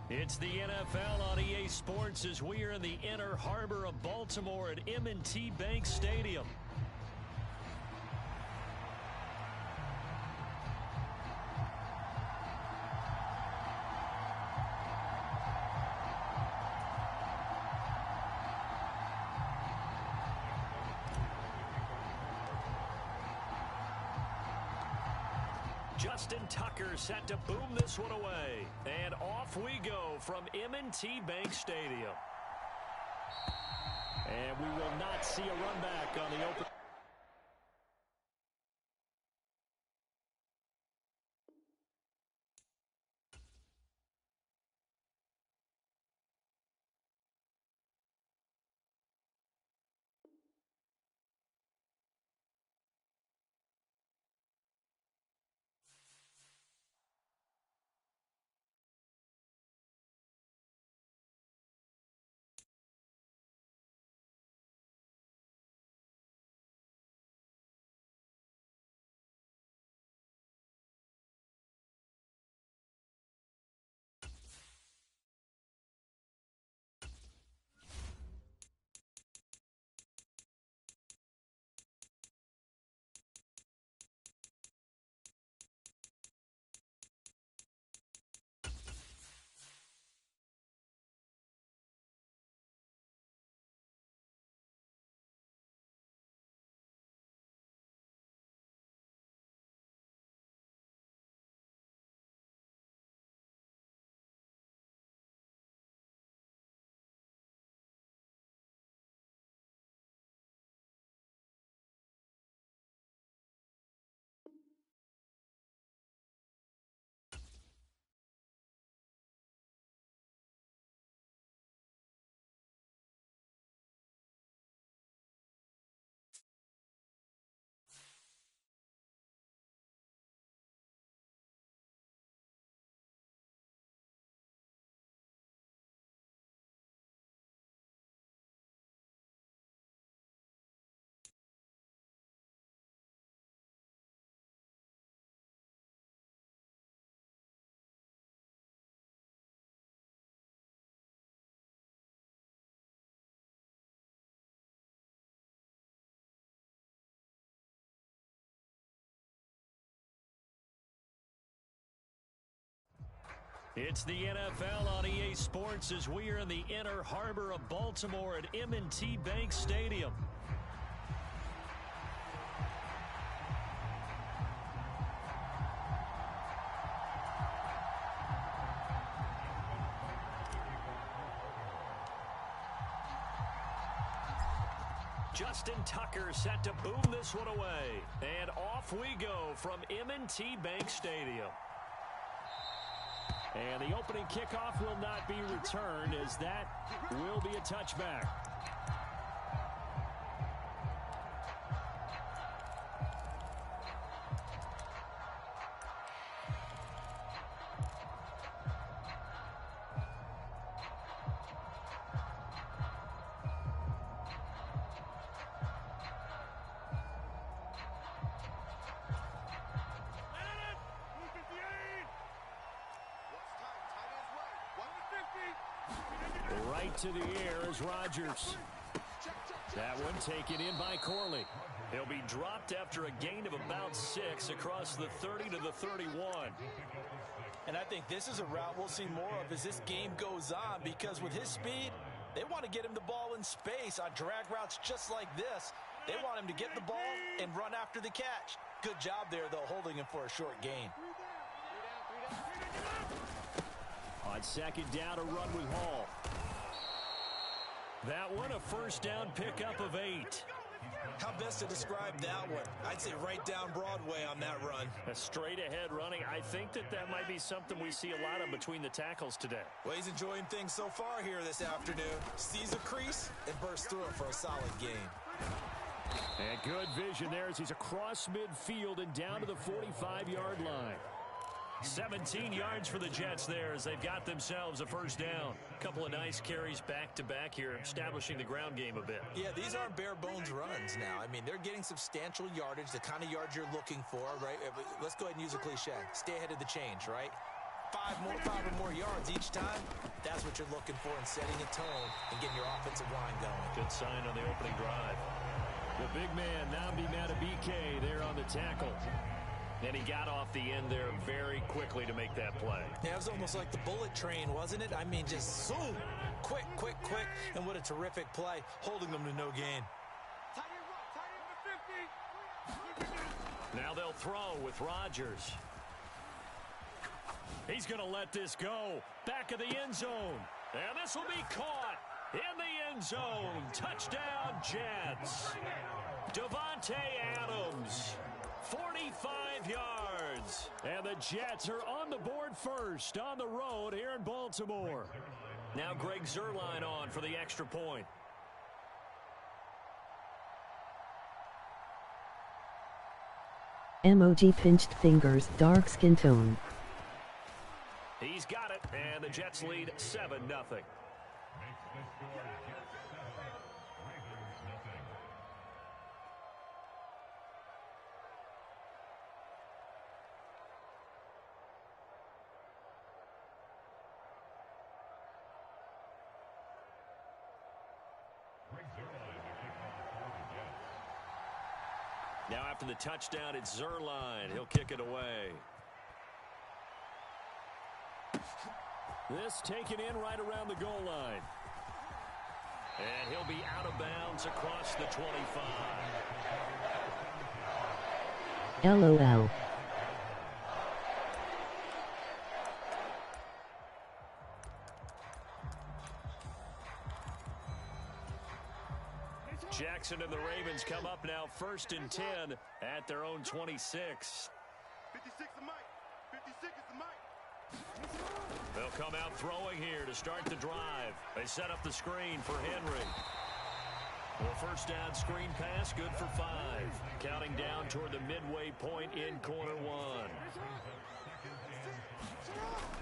It's the NFL on EA Sports as we are in the inner harbor of Baltimore at M&T Bank Stadium. Justin Tucker set to boom this one away. And off we go from M&T Bank Stadium. And we will not see a run back on the open. It's the NFL on EA Sports as we are in the inner harbor of Baltimore at M&T Bank Stadium. Justin Tucker set to boom this one away. And off we go from M&T Bank Stadium. And the opening kickoff will not be returned as that will be a touchback. Right to the air is Rodgers. That one taken in by Corley. He'll be dropped after a gain of about 6 across the 30 to the 31. And I think this is a route we'll see more of as this game goes on, because with his speed, they want to get him the ball in space on drag routes just like this. They want him to get the ball and run after the catch. Good job there, though, holding him for a short gain. On second down, a run with Hall. That one, a first down pickup of 8. How best to describe that one? I'd say right down Broadway on that run. A straight-ahead running. I think that might be something we see a lot of between the tackles today. Well, he's enjoying things so far here this afternoon. Sees a crease and bursts through it for a solid gain. And good vision there as he's across midfield and down to the 45-yard line. 17 yards for the Jets there as they've got themselves a first down. A couple of nice carries back-to-back here, establishing the ground game a bit. Yeah, these aren't bare-bones runs now. I mean, they're getting substantial yardage, the kind of yards you're looking for, right? Let's go ahead and use a cliche. Stay ahead of the change, right? five or more yards each time, that's what you're looking for in setting a tone and getting your offensive line going. Good sign on the opening drive. The big man, Nnamdi Madubuike, there on the tackle. And he got off the end there very quickly to make that play. Yeah, it was almost like the bullet train, wasn't it? I mean, just zoom, quick. And what a terrific play, holding them to no gain. Now they'll throw with Rodgers. He's going to let this go. Back of the end zone. And this will be caught in the end zone. Touchdown, Jets. Davante Adams, 45 yards. And the Jets are on the board first on the road here in Baltimore. Now Greg Zuerlein on for the extra point. Emoji pinched fingers, dark skin tone. He's got it, and the Jets lead 7-0. Now after the touchdown, it's Zuerlein. He'll kick it away. This taken in right around the goal line. And he'll be out of bounds across the 25. LOL. Jackson and the Ravens come up now 1st and 10 at their own 26. 56 is Mike. 56 is Mike. They'll come out throwing here to start the drive. They set up the screen for Henry. Well, first down screen pass, good for 5. Counting down toward the midway point in quarter 1.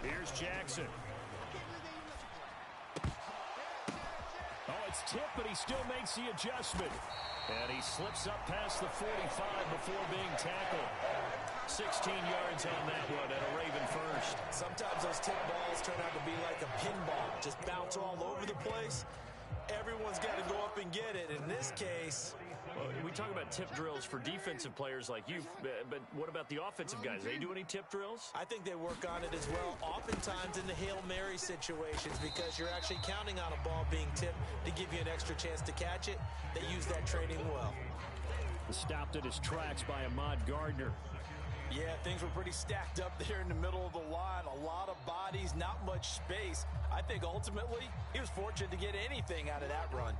Here's Jackson. Oh, it's tipped, but he still makes the adjustment. And he slips up past the 45 before being tackled. 16 yards on that one at a Raven first. Sometimes those tip balls turn out to be like a pinball. Just bounce all over the place. Everyone's got to go up and get it. In this case, well, we talk about tip drills for defensive players like you, but what about the offensive guys? They do any tip drills? I think they work on it as well, oftentimes in the Hail Mary situations, because you're actually counting on a ball being tipped to give you an extra chance to catch it. They use that training well. Stopped at his tracks by Ahmad Gardner. Yeah, things were pretty stacked up there in the middle of the line. A lot of bodies, not much space. I think ultimately he was fortunate to get anything out of that run.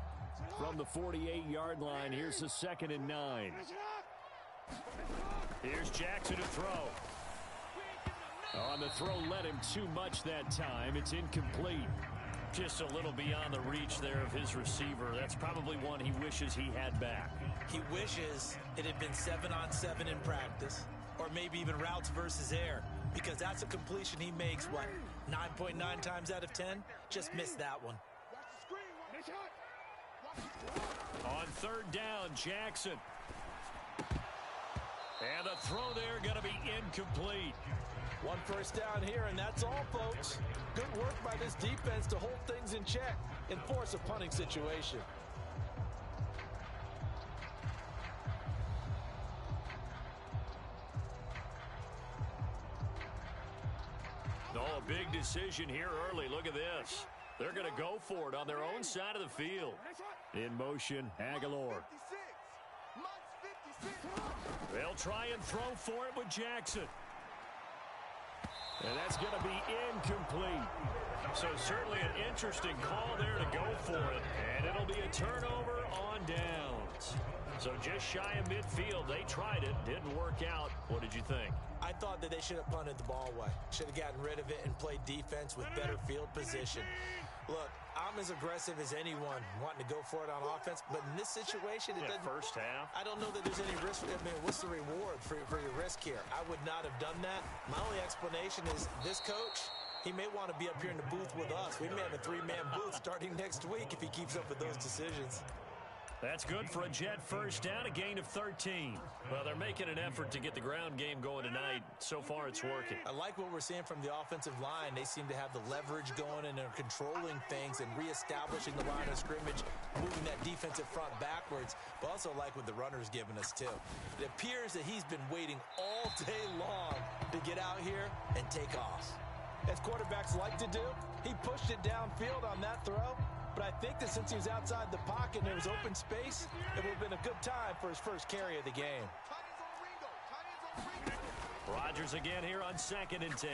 From the 48-yard line, here's the 2nd and 9. Here's Jackson to throw. On the throw, led him too much that time. It's incomplete. Just a little beyond the reach there of his receiver. That's probably one he wishes he had back. He wishes it had been 7-on-7 in practice, or maybe even routes versus air, because that's a completion he makes, what, 9.9 times out of 10? Just missed that one. On 3rd down, Jackson. And the throw there going to be incomplete. 1 first down here, and that's all, folks. Good work by this defense to hold things in check and force a punting situation. Oh, a big decision here early. Look at this. They're going to go for it on their own side of the field. In motion, Aguilar. They'll try and throw for it with Jackson. And that's going to be incomplete. So certainly an interesting call there to go for it. And it'll be a turnover on downs. So just shy of midfield. They tried it. Didn't work out. What did you think? I thought that they should have punted the ball away. Should have gotten rid of it and played defense with better field position. Look, I'm as aggressive as anyone wanting to go for it on offense, but in this situation, it doesn't. First half. I don't know that there's any risk. I mean, what's the reward for your risk here? I would not have done that. My only explanation is this coach, he may want to be up here in the booth with us. We may have a 3-man booth starting next week if he keeps up with those decisions. That's good for a Jet first down, a gain of 13. Well, they're making an effort to get the ground game going tonight. So far, it's working. I like what we're seeing from the offensive line. They seem to have the leverage going and they're controlling things and reestablishing the line of scrimmage, moving that defensive front backwards, but also like what the runner's giving us, too. It appears that he's been waiting all day long to get out here and take off. As quarterbacks like to do, he pushed it downfield on that throw. But I think that since he was outside the pocket and there was open space, it would have been a good time for his first carry of the game. Rodgers again here on 2nd and 10.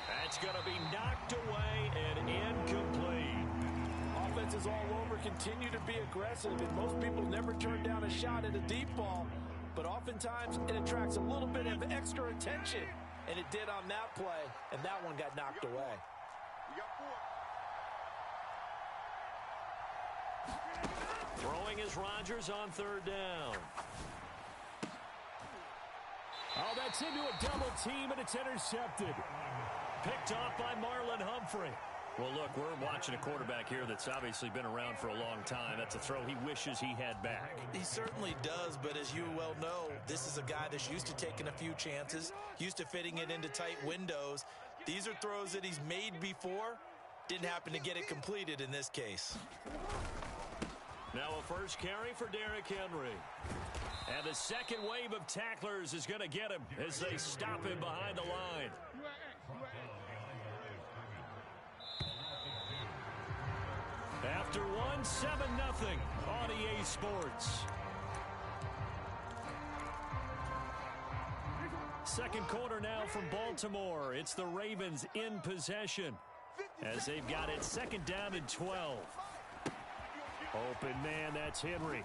That's going to be knocked away and incomplete. Offenses all over continue to be aggressive, and most people never turn down a shot at a deep ball. But oftentimes, it attracts a little bit of extra attention. And it did on that play, and that one got knocked away. Throwing is Rodgers on 3rd down. Oh, that's into a double team, and it's intercepted. Picked off by Marlon Humphrey. Well, look, we're watching a quarterback here that's obviously been around for a long time. That's a throw he wishes he had back. He certainly does, but as you well know, this is a guy that's used to taking a few chances, used to fitting it into tight windows. These are throws that he's made before. Didn't happen to get it completed in this case. Now a first carry for Derrick Henry. And the second wave of tacklers is going to get him as they stop him behind the line. After one, 7-0 on EA Sports. Second quarter now from Baltimore. It's the Ravens in possession as they've got it 2nd down and 12. Open man, that's Henry.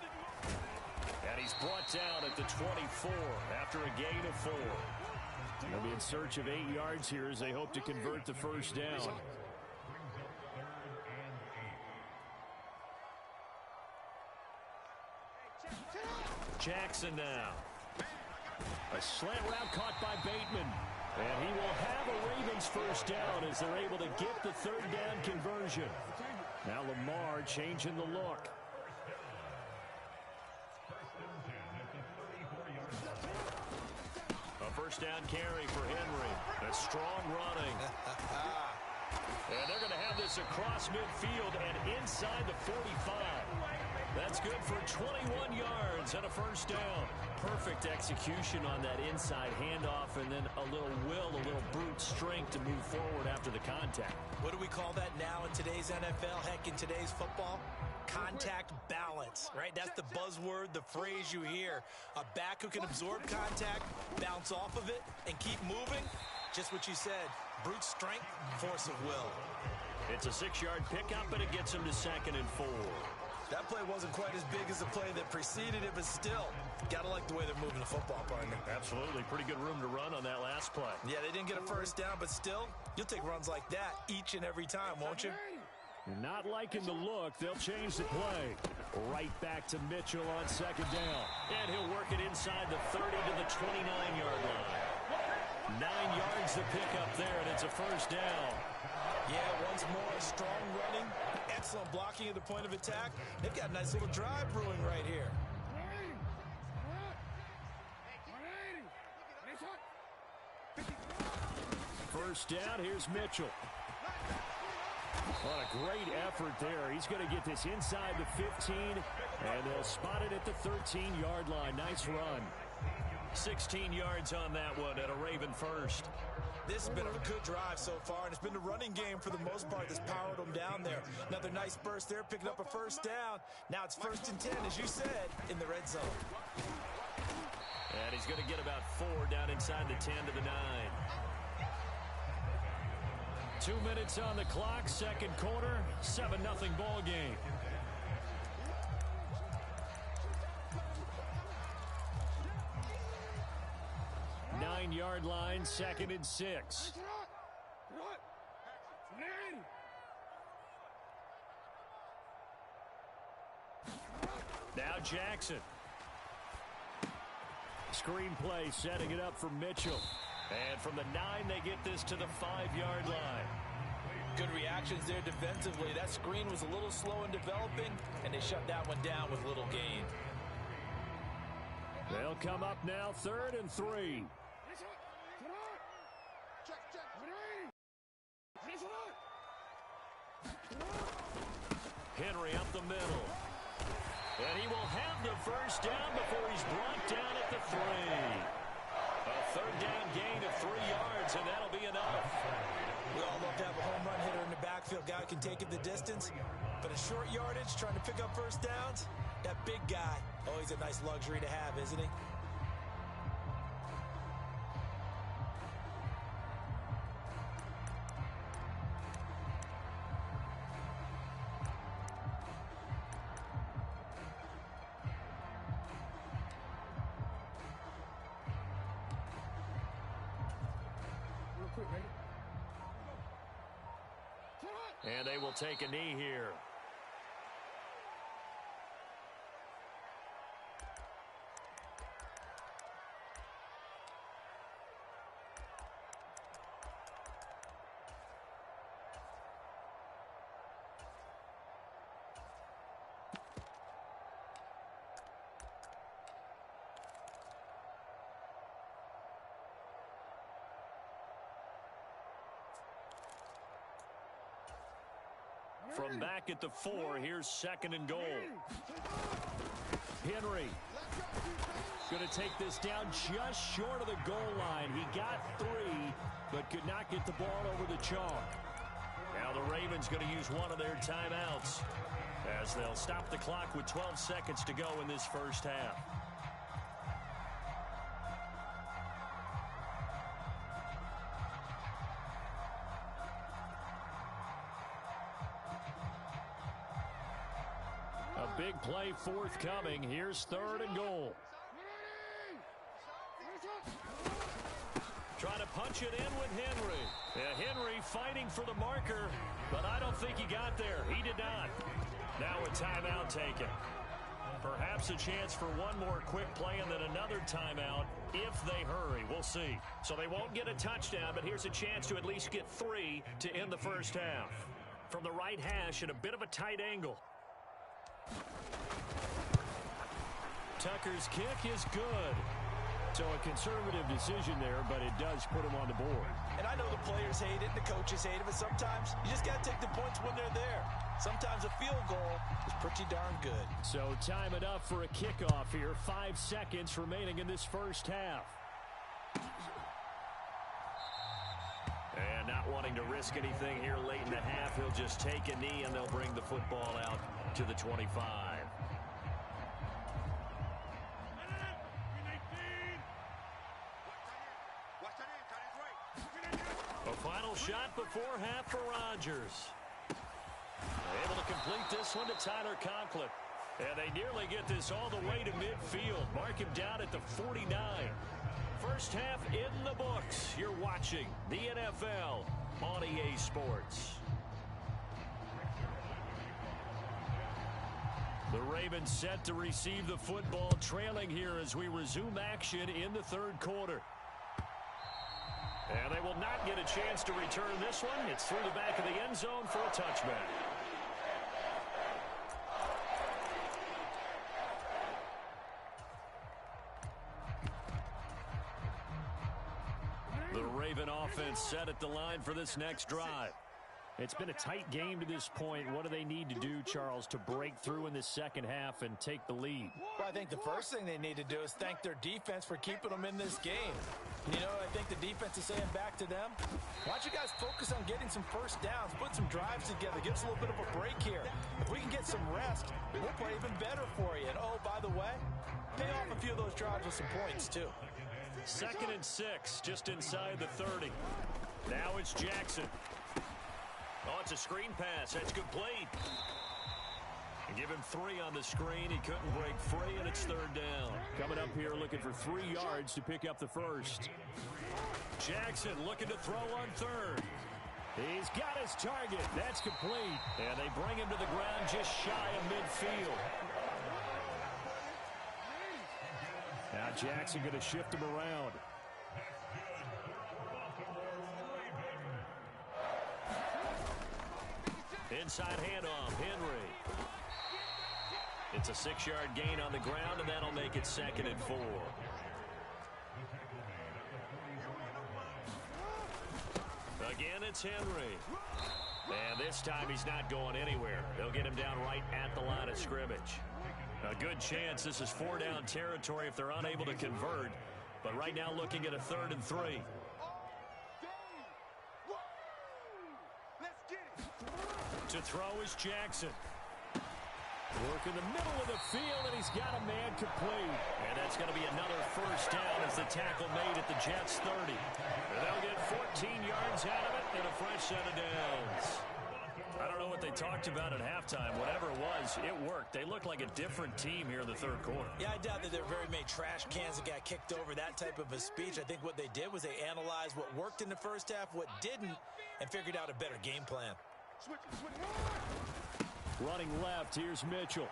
And he's brought down at the 24 after a gain of 4. They'll be in search of 8 yards here as they hope to convert the first down. Jackson now. A slant route caught by Bateman. And he will have a Ravens first down as they're able to get the 3rd down conversion. Now Lamar changing the look. A first down carry for Henry. A strong running. And they're going to have this across midfield and inside the 45. That's good for 21 yards and a first down. Perfect execution on that inside handoff, and then a little will, a little brute strength to move forward after the contact. What do we call that now in today's NFL? Heck, in today's football? Contact balance, right? That's the buzzword, the phrase you hear. A back who can absorb contact, bounce off of it, and keep moving. Just what you said, brute strength, force of will. It's a 6-yard pickup, and it gets him to 2nd and 4. That play wasn't quite as big as the play that preceded it, but still, gotta like the way they're moving the football, partner. Absolutely. Pretty good room to run on that last play. Yeah, they didn't get a first down, but still, you'll take runs like that each and every time, won't you? Not liking the look. They'll change the play. Right back to Mitchell on 2nd down. And he'll work it inside the 30 to the 29-yard line. 9 yards to pick up there, and it's a first down. Yeah, once more, strong running, excellent blocking at the point of attack. They've got a nice little drive brewing right here. First down, here's Mitchell. What a great effort there. He's going to get this inside the 15, and they'll spot it at the 13-yard line. Nice run. 16 yards on that one at a Raven first. This has been a good drive so far, and it's been the running game for the most part that's powered them down there. Another nice burst there, picking up a first down. Now it's 1st and 10, as you said, in the red zone. And he's going to get about 4 down inside the 10 to the 9. 2 minutes on the clock, second quarter, 7-0 ball game. Nine-yard line, 2nd and 6. Now Jackson. Screenplay setting it up for Mitchell. And from the 9, they get this to the 5-yard line. Good reactions there defensively. That screen was a little slow in developing, and they shut that one down with little gain. They'll come up now, 3rd and 3. Henry up the middle. And he will have the first down before he's brought down at the 3. A 3rd down gain of 3 yards, and that'll be enough. We all love to have a home run hitter in the backfield. Guy can take it the distance. But a short yardage, trying to pick up first downs, that big guy, oh, he's a nice luxury to have, isn't he? And they will take a knee here. From back at the 4, here's 2nd and goal. Henry going to take this down just short of the goal line. He got 3, but could not get the ball over the chalk. Now the Ravens going to use one of their timeouts as they'll stop the clock with 12 seconds to go in this first half. Big play forthcoming. Here's 3rd and goal. Trying to punch it in with Henry. Yeah, Henry fighting for the marker, but I don't think he got there. He did not. Now a timeout taken. Perhaps a chance for one more quick play and then another timeout if they hurry. We'll see. So they won't get a touchdown, but here's a chance to at least get 3 to end the first half. From the right hash at a bit of a tight angle. Tucker's kick is good. So a conservative decision there, but it does put him on the board. And I know the players hate it and the coaches hate it, but sometimes you just got to take the points when they're there. Sometimes a field goal is pretty darn good. So time it up for a kickoff here. 5 seconds remaining in this first half. And not wanting to risk anything here late in the half, he'll just take a knee and they'll bring the football out to the 25. A final shot before half for Rodgers. Able to complete this one to Tyler Conklin. And they nearly get this all the way to midfield. Mark him down at the 49. First half in the books. You're watching the NFL on EA Sports. The Ravens set to receive the football, trailing here as we resume action in the 3rd quarter. And they will not get a chance to return this one. It's through the back of the end zone for a touchback. The Raven offense set at the line for this next drive. It's been a tight game to this point. What do they need to do, Charles, to break through in the second half and take the lead? Well, I think the first thing they need to do is thank their defense for keeping them in this game. You know, I think the defense is saying back to them, why don't you guys focus on getting some first downs, put some drives together, give us a little bit of a break here. If we can get some rest, we'll play even better for you. And, oh, by the way, pay off a few of those drives with some points, too. 2nd and 6, just inside the 30. Now it's Jackson. Oh, it's a screen pass. That's complete. Give him 3 on the screen. He couldn't break free, and it's 3rd down. Coming up here looking for 3 yards to pick up the first. Jackson looking to throw on 3rd. He's got his target. That's complete. And they bring him to the ground just shy of midfield. Now Jackson going to shift him around. Inside handoff, Henry. It's a 6-yard gain on the ground, and that'll make it 2nd and 4. Again, it's Henry. And this time he's not going anywhere. They'll get him down right at the line of scrimmage. A good chance this is 4-down territory if they're unable to convert. But right now looking at a 3rd and 3. To throw is Jackson. Work in the middle of the field, and he's got a man complete. And that's going to be another 1st down as the tackle made at the Jets' 30. And they'll get 14 yards out of it and a fresh set of downs. I don't know what they talked about at halftime. Whatever it was, it worked. They look like a different team here in the 3rd quarter. Yeah, I doubt that there are very many trash cans that got kicked over, that type of a speech. I think what they did was they analyzed what worked in the 1st half, what didn't, and figured out a better game plan. Running left, here's Mitchell.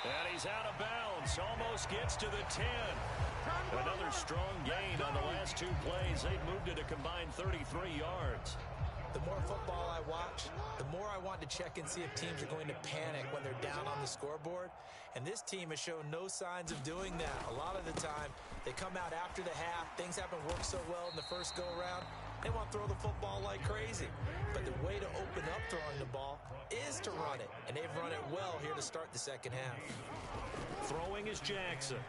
And he's out of bounds. Almost gets to the 10. Another strong gain on the last 2 plays. They've moved it a combined 33 yards. The more football I watch, the more I want to check and see if teams are going to panic when they're down on the scoreboard. And this team has shown no signs of doing that. A lot of the time, they come out after the half. Things haven't worked so well in the first go-around. They want to throw the football like crazy. But the way to open up throwing the ball is to run it. And they've run it well here to start the 2nd half. Throwing is Jackson.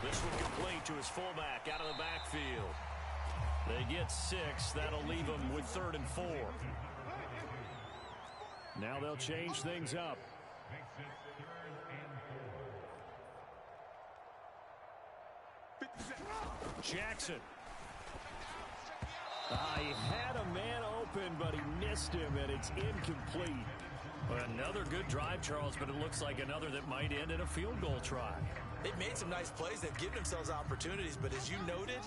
This one complete to his fullback out of the backfield. They get 6. That'll leave them with 3rd and 4. Now they'll change things up. Jackson. He had a man open, but he missed him, and it's incomplete. Another good drive, Charles, but it looks like another that might end in a field goal try. They've made some nice plays. They've given themselves opportunities, but as you noted,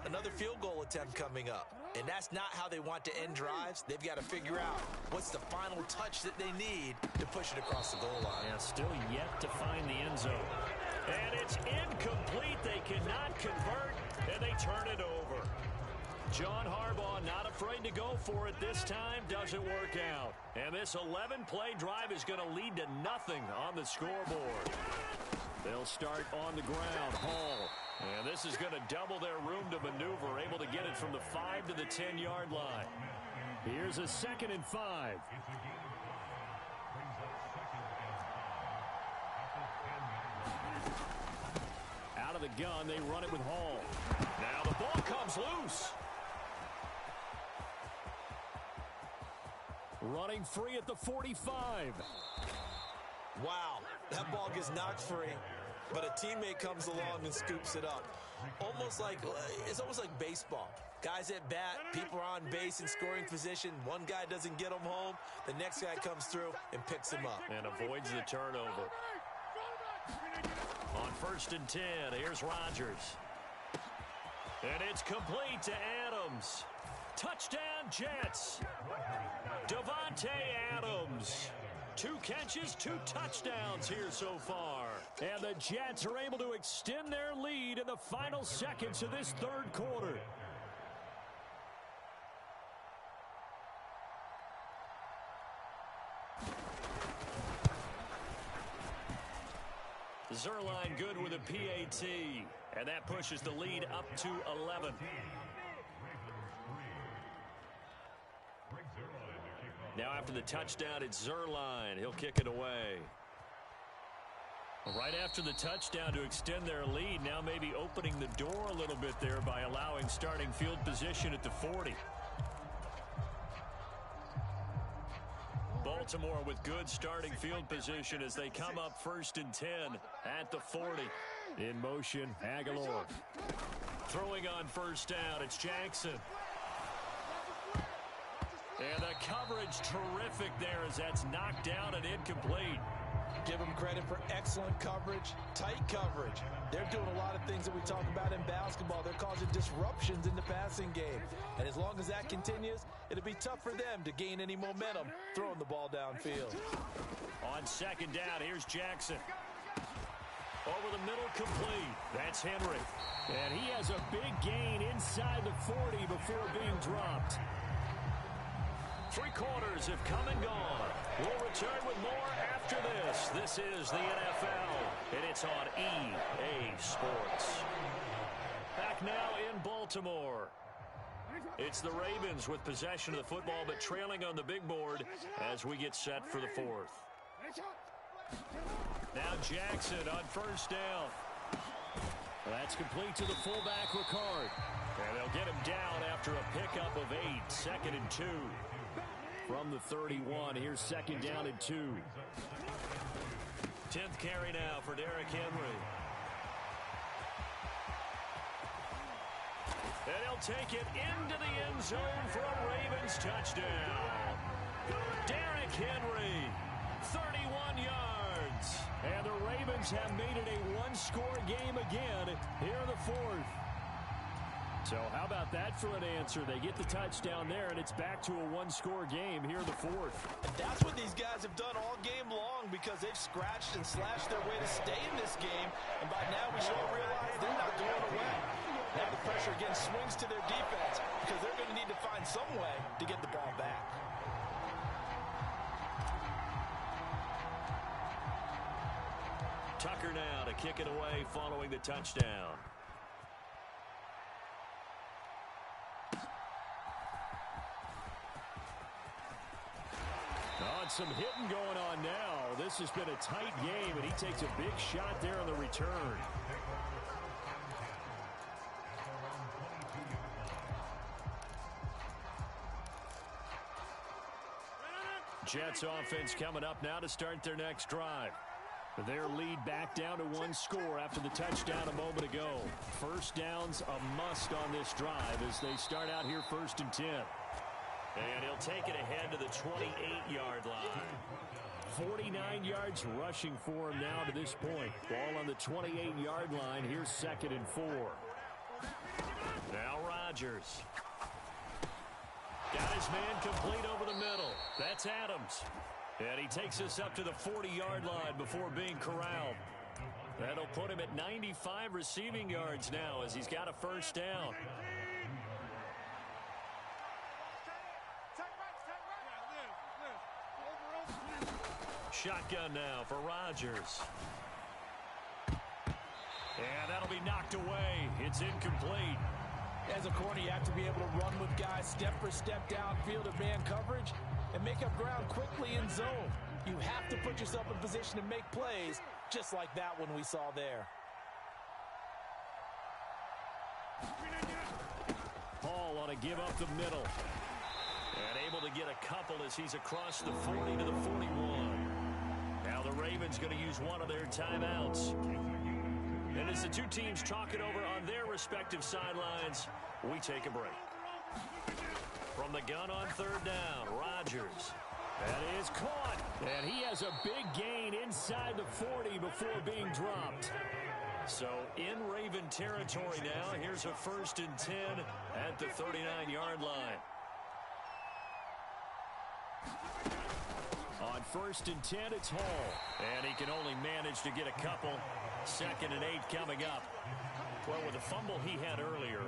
another field goal attempt coming up. And that's not how they want to end drives. They've got to figure out what's the final touch that they need to push it across the goal line. Yeah, still yet to find the end zone. And it's incomplete. They cannot convert, and they turn it over. John Harbaugh not afraid to go for it this time. Doesn't work out. And this 11-play drive is going to lead to nothing on the scoreboard. They'll start on the ground. Hall. And this is going to double their room to maneuver, able to get it from the 5 to the 10-yard line. Here's a 2nd and 5. Out of the gun, they run it with Hall. Now the ball comes loose. Running free at the 45. Wow, that ball gets knocked free, but a teammate comes along and scoops it up. It's almost like baseball. Guys at bat, people are on base in scoring position. One guy doesn't get them home. The next guy comes through and picks him up. And avoids the turnover. On 1st and 10, here's Rodgers. And it's complete to Adams. Touchdown, Jets. Davante Adams. 2 catches, 2 touchdowns here so far. And the Jets are able to extend their lead in the final seconds of this 3rd quarter. Zuerlein good with a PAT. And that pushes the lead up to 11. Now after the touchdown, it's Zuerlein. He'll kick it away. Right after the touchdown to extend their lead, now maybe opening the door a little bit there by allowing starting field position at the 40. Baltimore with good starting field position as they come up 1st and 10 at the 40. In motion, Aguilar. Throwing on 1st down, it's Jackson. And the coverage terrific there as that's knocked down and incomplete. Give them credit for excellent coverage, tight coverage. They're doing a lot of things that we talk about in basketball. They're causing disruptions in the passing game. And as long as that continues, it'll be tough for them to gain any momentum throwing the ball downfield. On 2nd down, here's Jackson. Over the middle, complete. That's Henry. And he has a big gain inside the 40 before being dropped. Three quarters have come and gone. We'll return with more after this. This is the NFL, and it's on EA Sports. Back now in Baltimore. It's the Ravens with possession of the football, but trailing on the big board as we get set for the fourth. Now Jackson on first down. That's complete to the fullback, Ricard. And they'll get him down after a pickup of 8, 2nd and 2. From the 31, here's 2nd down and 2. 10th carry now for Derrick Henry. And he'll take it into the end zone for a Ravens touchdown. Derrick Henry, 31 yards. And the Ravens have made it a one-score game again here in the fourth. So how about that for an answer? They get the touchdown there, and it's back to a one-score game here in the fourth. And that's what these guys have done all game long because they've scratched and slashed their way to stay in this game. And by now we should all realize they're not going away. Now the pressure again swings to their defense because they're going to need to find some way to get the ball back. Tucker now to kick it away following the touchdown. Some hitting going on now. This has been a tight game, and he takes a big shot there on the return. Jets offense coming up now to start their next drive. Their lead back down to one score after the touchdown a moment ago. First down's a must on this drive as they start out here 1st and 10. And he'll take it ahead to the 28-yard line. 49 yards rushing for him now to this point. Ball on the 28-yard line. Here's 2nd and 4. Now Rodgers. Got his man complete over the middle. That's Adams. And he takes us up to the 40-yard line before being corralled. That'll put him at 95 receiving yards now as he's got a first down. Shotgun now for Rodgers. And that'll be knocked away. It's incomplete. As a corner, you have to be able to run with guys step for step downfield of man coverage and make up ground quickly in zone. You have to put yourself in position to make plays, just like that one we saw there. Hall on a give up the middle. And able to get a couple as he's across the 40 to the 41. Now the Ravens going to use one of their timeouts. And as the two teams talk it over on their respective sidelines, we take a break. From the gun on 3rd down, Rodgers. That is caught. And he has a big gain inside the 40 before being dropped. So in Raven territory now, here's a 1st and 10 at the 39-yard line. On 1st and 10, it's Hall. And he can only manage to get a couple. 2nd and 8 coming up. Well, with the fumble he had earlier,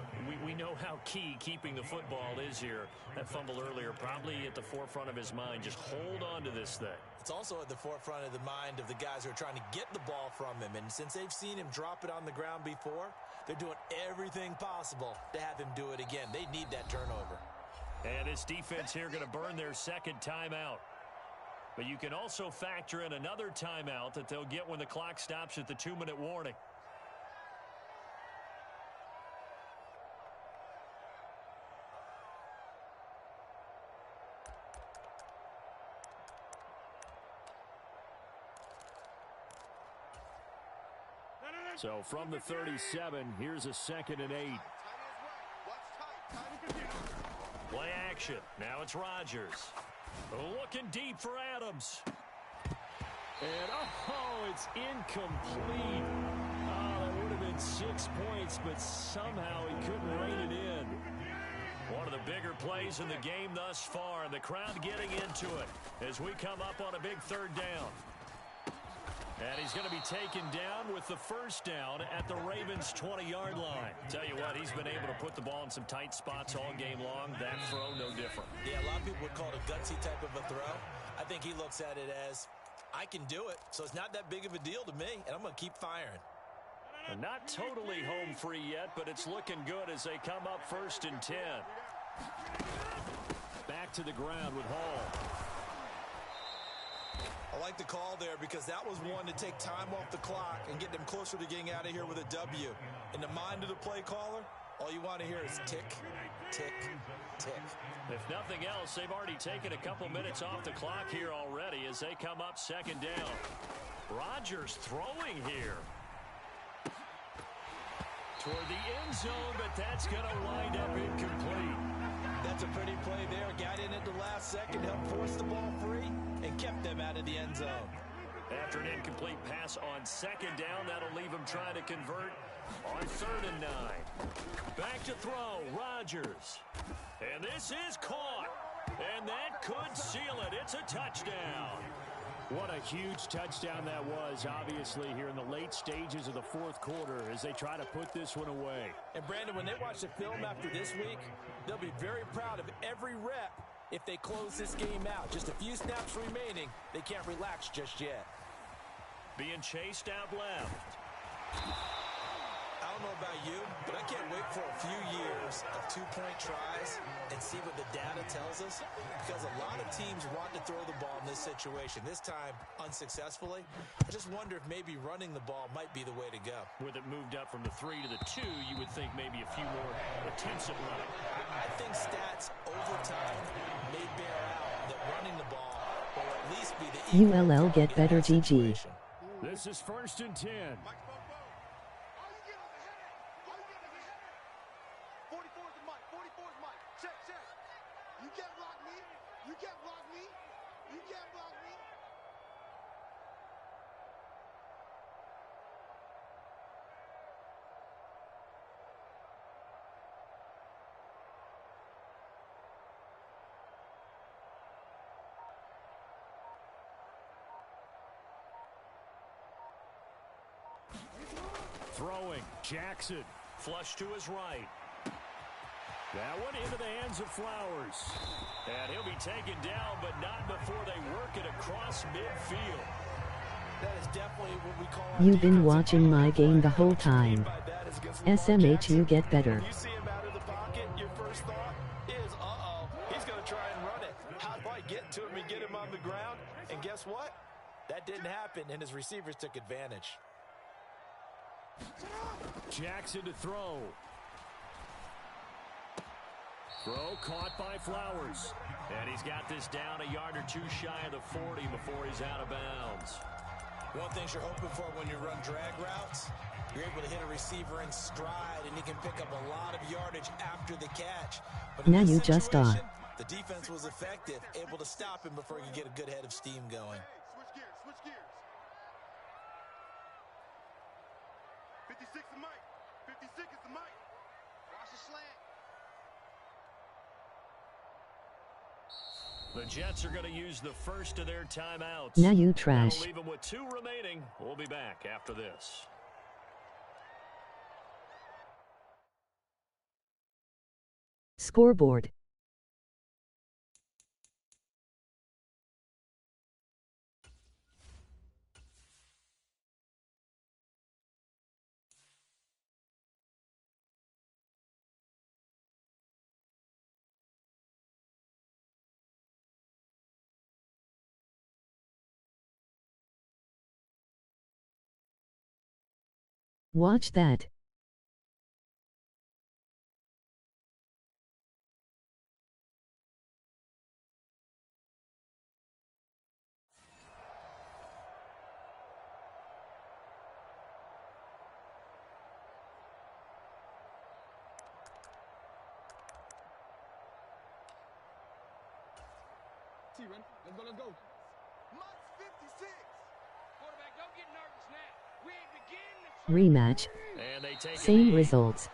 we know how key keeping the football is here. That fumble earlier probably at the forefront of his mind. Just hold on to this thing. It's also at the forefront of the mind of the guys who are trying to get the ball from him. And since they've seen him drop it on the ground before, they're doing everything possible to have him do it again. They need that turnover. And this defense here going to burn their 2nd timeout. But you can also factor in another timeout that they'll get when the clock stops at the 2-minute warning. So from the 37, here's a 2nd and 8. Play action. Now it's Rodgers. Looking deep for Adams. And, it's incomplete. Oh, that would have been 6 points, but somehow he couldn't rein it in. One of the bigger plays in the game thus far, and the crowd getting into it as we come up on a big 3rd down. And he's going to be taken down with the first down at the Ravens' 20-yard line. Tell you what, he's been able to put the ball in some tight spots all game long. That throw, no different. Yeah, a lot of people would call it a gutsy type of a throw. I think he looks at it as, I can do it, so it's not that big of a deal to me, and I'm going to keep firing. And not totally home free yet, but it's looking good as they come up 1st and 10. Back to the ground with Hall. I like the call there because that was one to take time off the clock and get them closer to getting out of here with a W. In the mind of the play caller, all you want to hear is tick, tick, tick. If nothing else, they've already taken a couple minutes off the clock here already as they come up 2nd down. Rodgers throwing here. Toward the end zone, but that's going to wind up incomplete. That's a pretty play there. Got in at the last second, helped force the ball free, and kept them out of the end zone. After an incomplete pass on 2nd down, that'll leave him trying to convert on 3rd and 9. Back to throw, Rodgers. And this is caught. And that could seal it. It's a touchdown. What a huge touchdown that was, obviously, here in the late stages of the 4th quarter as they try to put this one away. And, Brandon, when they watch the film after this week, they'll be very proud of every rep if they close this game out. Just a few snaps remaining. They can't relax just yet. Being chased out left. I don't know about you, but I can't wait for a few years of two-point tries and see what the data tells us, because a lot of teams want to throw the ball in this situation. This time, unsuccessfully. I just wonder if maybe running the ball might be the way to go. With it moved up from the 3 to the 2, you would think maybe a few more attempts at running. I think stats over time may bear out that running the ball will at least be the ULL get better GG. This is 1st and 10. Mike, Bo, Bo. All you get is a headache. All you get is a headache. 44 is the mic. 44 is mic. Check, check. You can't block me. You can't block me. You can't block me. Throwing, Jackson, flush to his right. That one into the hands of Flowers. And he'll be taken down, but not before they work it across midfield. That is definitely what we call. You've been watching my game the whole time. SMH, you get better. You see him out of the pocket, your first thought is, uh-oh, he's going to try and run it. How do I get to him and get him on the ground? And guess what? That didn't happen, and his receivers took advantage. Jackson to throw. Throw caught by Flowers. And he's got this down a yard or two shy of the 40 before he's out of bounds. One thing you're hoping for when you run drag routes, you're able to hit a receiver in stride, and he can pick up a lot of yardage after the catch. But in Now this you just are. situation, the defense was effective, able to stop him before he could get a good head of steam going. Switch gears. Switch gears. 56 is Mike. 56 is the mic. Watch the slant. The Jets are going to use the first of their timeouts. Now you trash. That'll leave them with 2 remaining. We'll be back after this. Scoreboard. Watch that. T-Run, let's go, let's go. Mike's 56. Quarterback, don't get nervous now. We ain't beginning the Rematch. And they take a Same knee. results.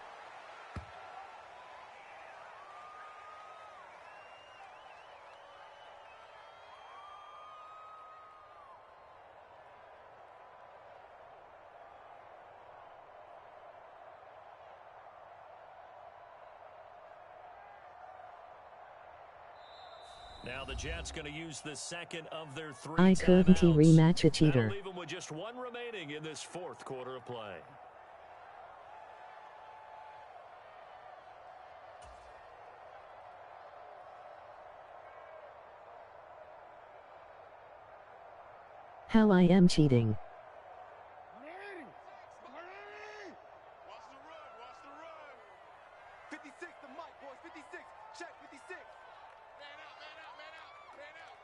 Now the Jets going to use the second of their 3 I couldn't timeouts. rematch a That'll cheater. leave them with just 1 remaining in this 4th quarter of play. How I am cheating. Watch the run. Watch the run. 56 to Mike, boys. 56. Check 56. Man out, man out, man out, man out.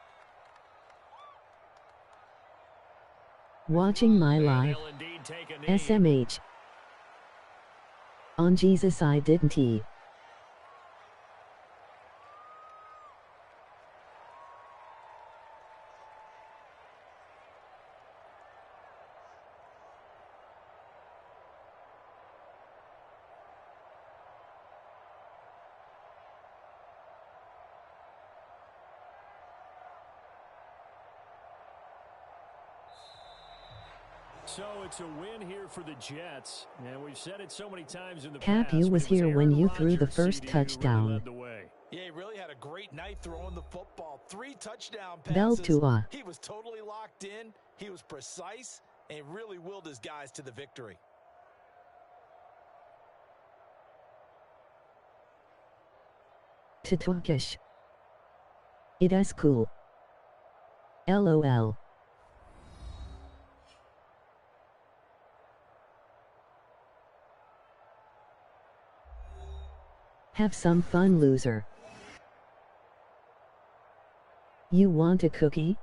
Watching my And life. they'll indeed take a knee. SMH. On Jesus I didn't he. So it's a win here for the Jets, and we've said it so many times in the Cap, past. you but was it here when Aaron you threw the Rodgers, first CD, who touchdown. really led the way. Yeah, he really had a great night throwing the football. 3 touchdown Bell passes. Tua. He was totally locked in. He was precise and really willed his guys to the victory. To Turkish. It is cool. LOL. Have some fun, loser. You want a cookie?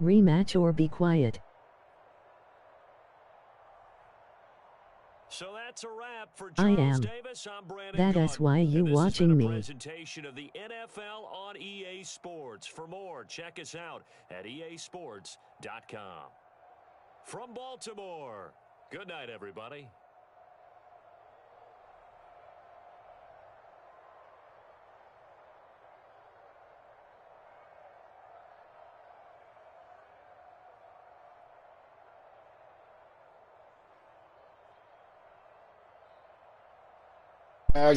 Rematch or be quiet. So that's a wrap for I Charles am. Davis. I'm Brandon That is Gaudin. why you And this has watching been a me. presentation of the NFL on EA Sports. For more, check us out at easports.com. From Baltimore, good night, everybody. I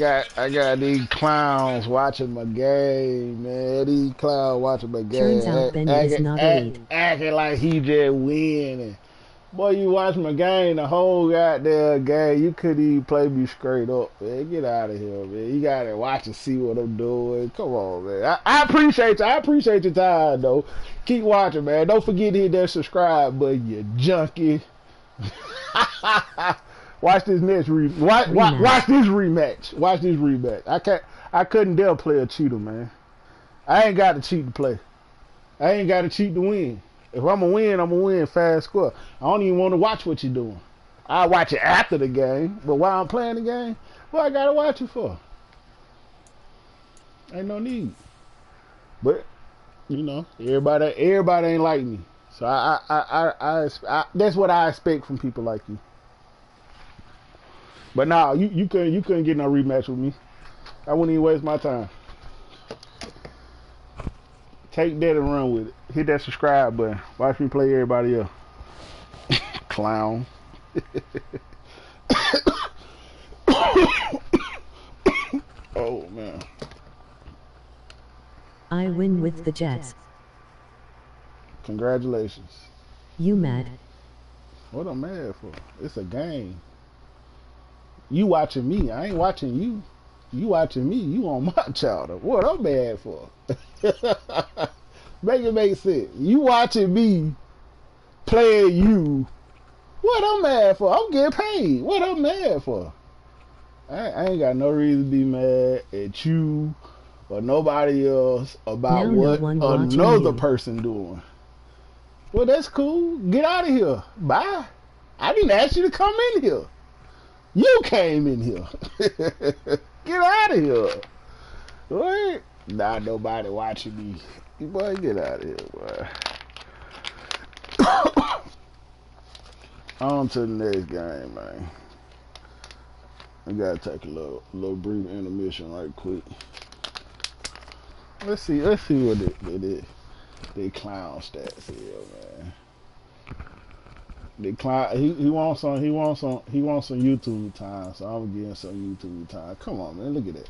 got these clowns watching my game, man. These clowns watching my game. Turns out Benny is not elite. Acting like he just winning. Boy, you watch my game, the whole goddamn game. You couldn't even play me straight up, man. Get out of here, man. You gotta watch and see what I'm doing. Come on, man. I appreciate you. I appreciate your time, though. Keep watching, man. Don't forget to hit that subscribe button, you junkie. Watch this next watch this rematch. Watch this rematch. I couldn't dare play a cheater, man. I ain't got to cheat to play. I ain't got to cheat to win. If I'm gonna win fast score. I don't even want to watch what you're doing. I watch it after the game, but while I'm playing the game, what I gotta watch it for? Ain't no need. But you know, everybody ain't like me. So I that's what I expect from people like you. But nah, you couldn't get no rematch with me. I wouldn't even waste my time. Take that and run with it. Hit that subscribe button. Watch me play everybody else. Clown. Oh man. I win with the Jets. Congratulations. You mad? What I'm mad for? It's a game. You watching me. I ain't watching you. You watching me. You on my chowder. What I'm mad for? Make it make sense. You watching me playing you. What I'm mad for? I'm getting paid. What I'm mad for? I ain't got no reason to be mad at you or nobody else about Now no what one watching another you. person doing. Well, that's cool. Get out of here. Bye. I didn't ask you to come in here. You came in here. Get out of here. What? Not nobody watching me. Boy, get out of here, boy. On to the next game, man. I gotta take a little brief intermission right quick. Let's see what they clown stats here, man. Decline. He wants some YouTube time. So I'm gonna give him some YouTube time. Come on, man. Look at that.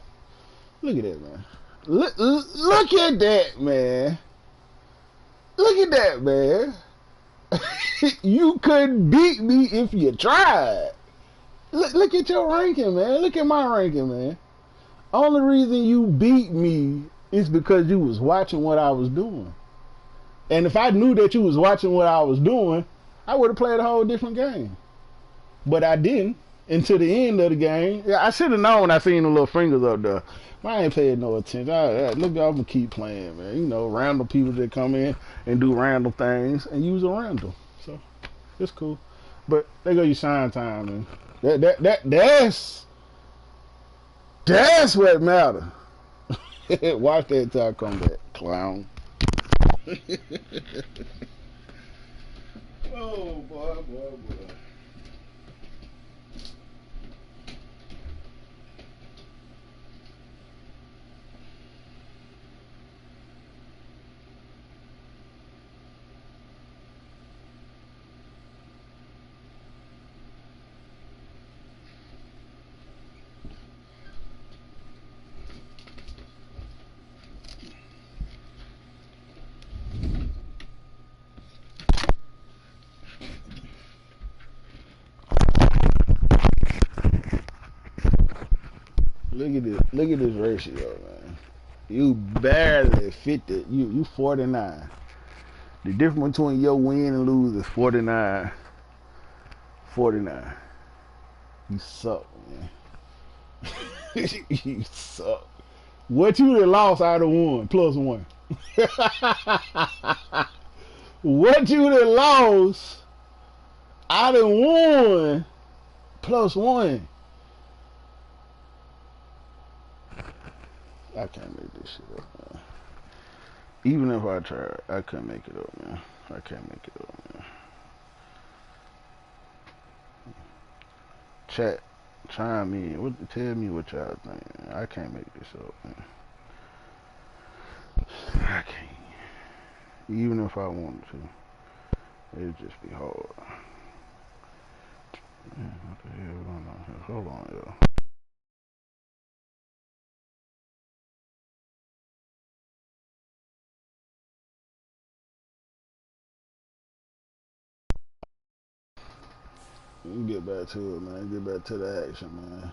Look at that, man. Look at that, man. Look at that, man. You couldn't beat me if you tried. Look at your ranking, man. Look at my ranking, man. Only reason you beat me is because you was watching what I was doing. And if I knew that you was watching what I was doing, I would have played a whole different game. But I didn't until the end of the game. Yeah, I should have known when I seen the little fingers up there. I ain't paying no attention. Look, I'm gonna keep playing, man. You know, random people that come in and do random things and use a random. So it's cool. But they go your shine time, man. That's what matters. Watch that till I come back, clown. Oh boy. Look at this ratio, man. You barely fit it. You 49. The difference between your win and lose is 49. 49. You suck, man. You suck. What you done lost, I'd have won. +1. What you done lost, I done won. +1. I can't make this shit up, man. Even if I tried, I couldn't make it up, man. I can't make it up, man. Chat, chime in. Tell me what y'all think, man. I can't make this up, man. I can't. Even if I wanted to, it'd just be hard. Man, what the hell going on here? Hold on, y'all. Get back to it, man. Get back to the action, man.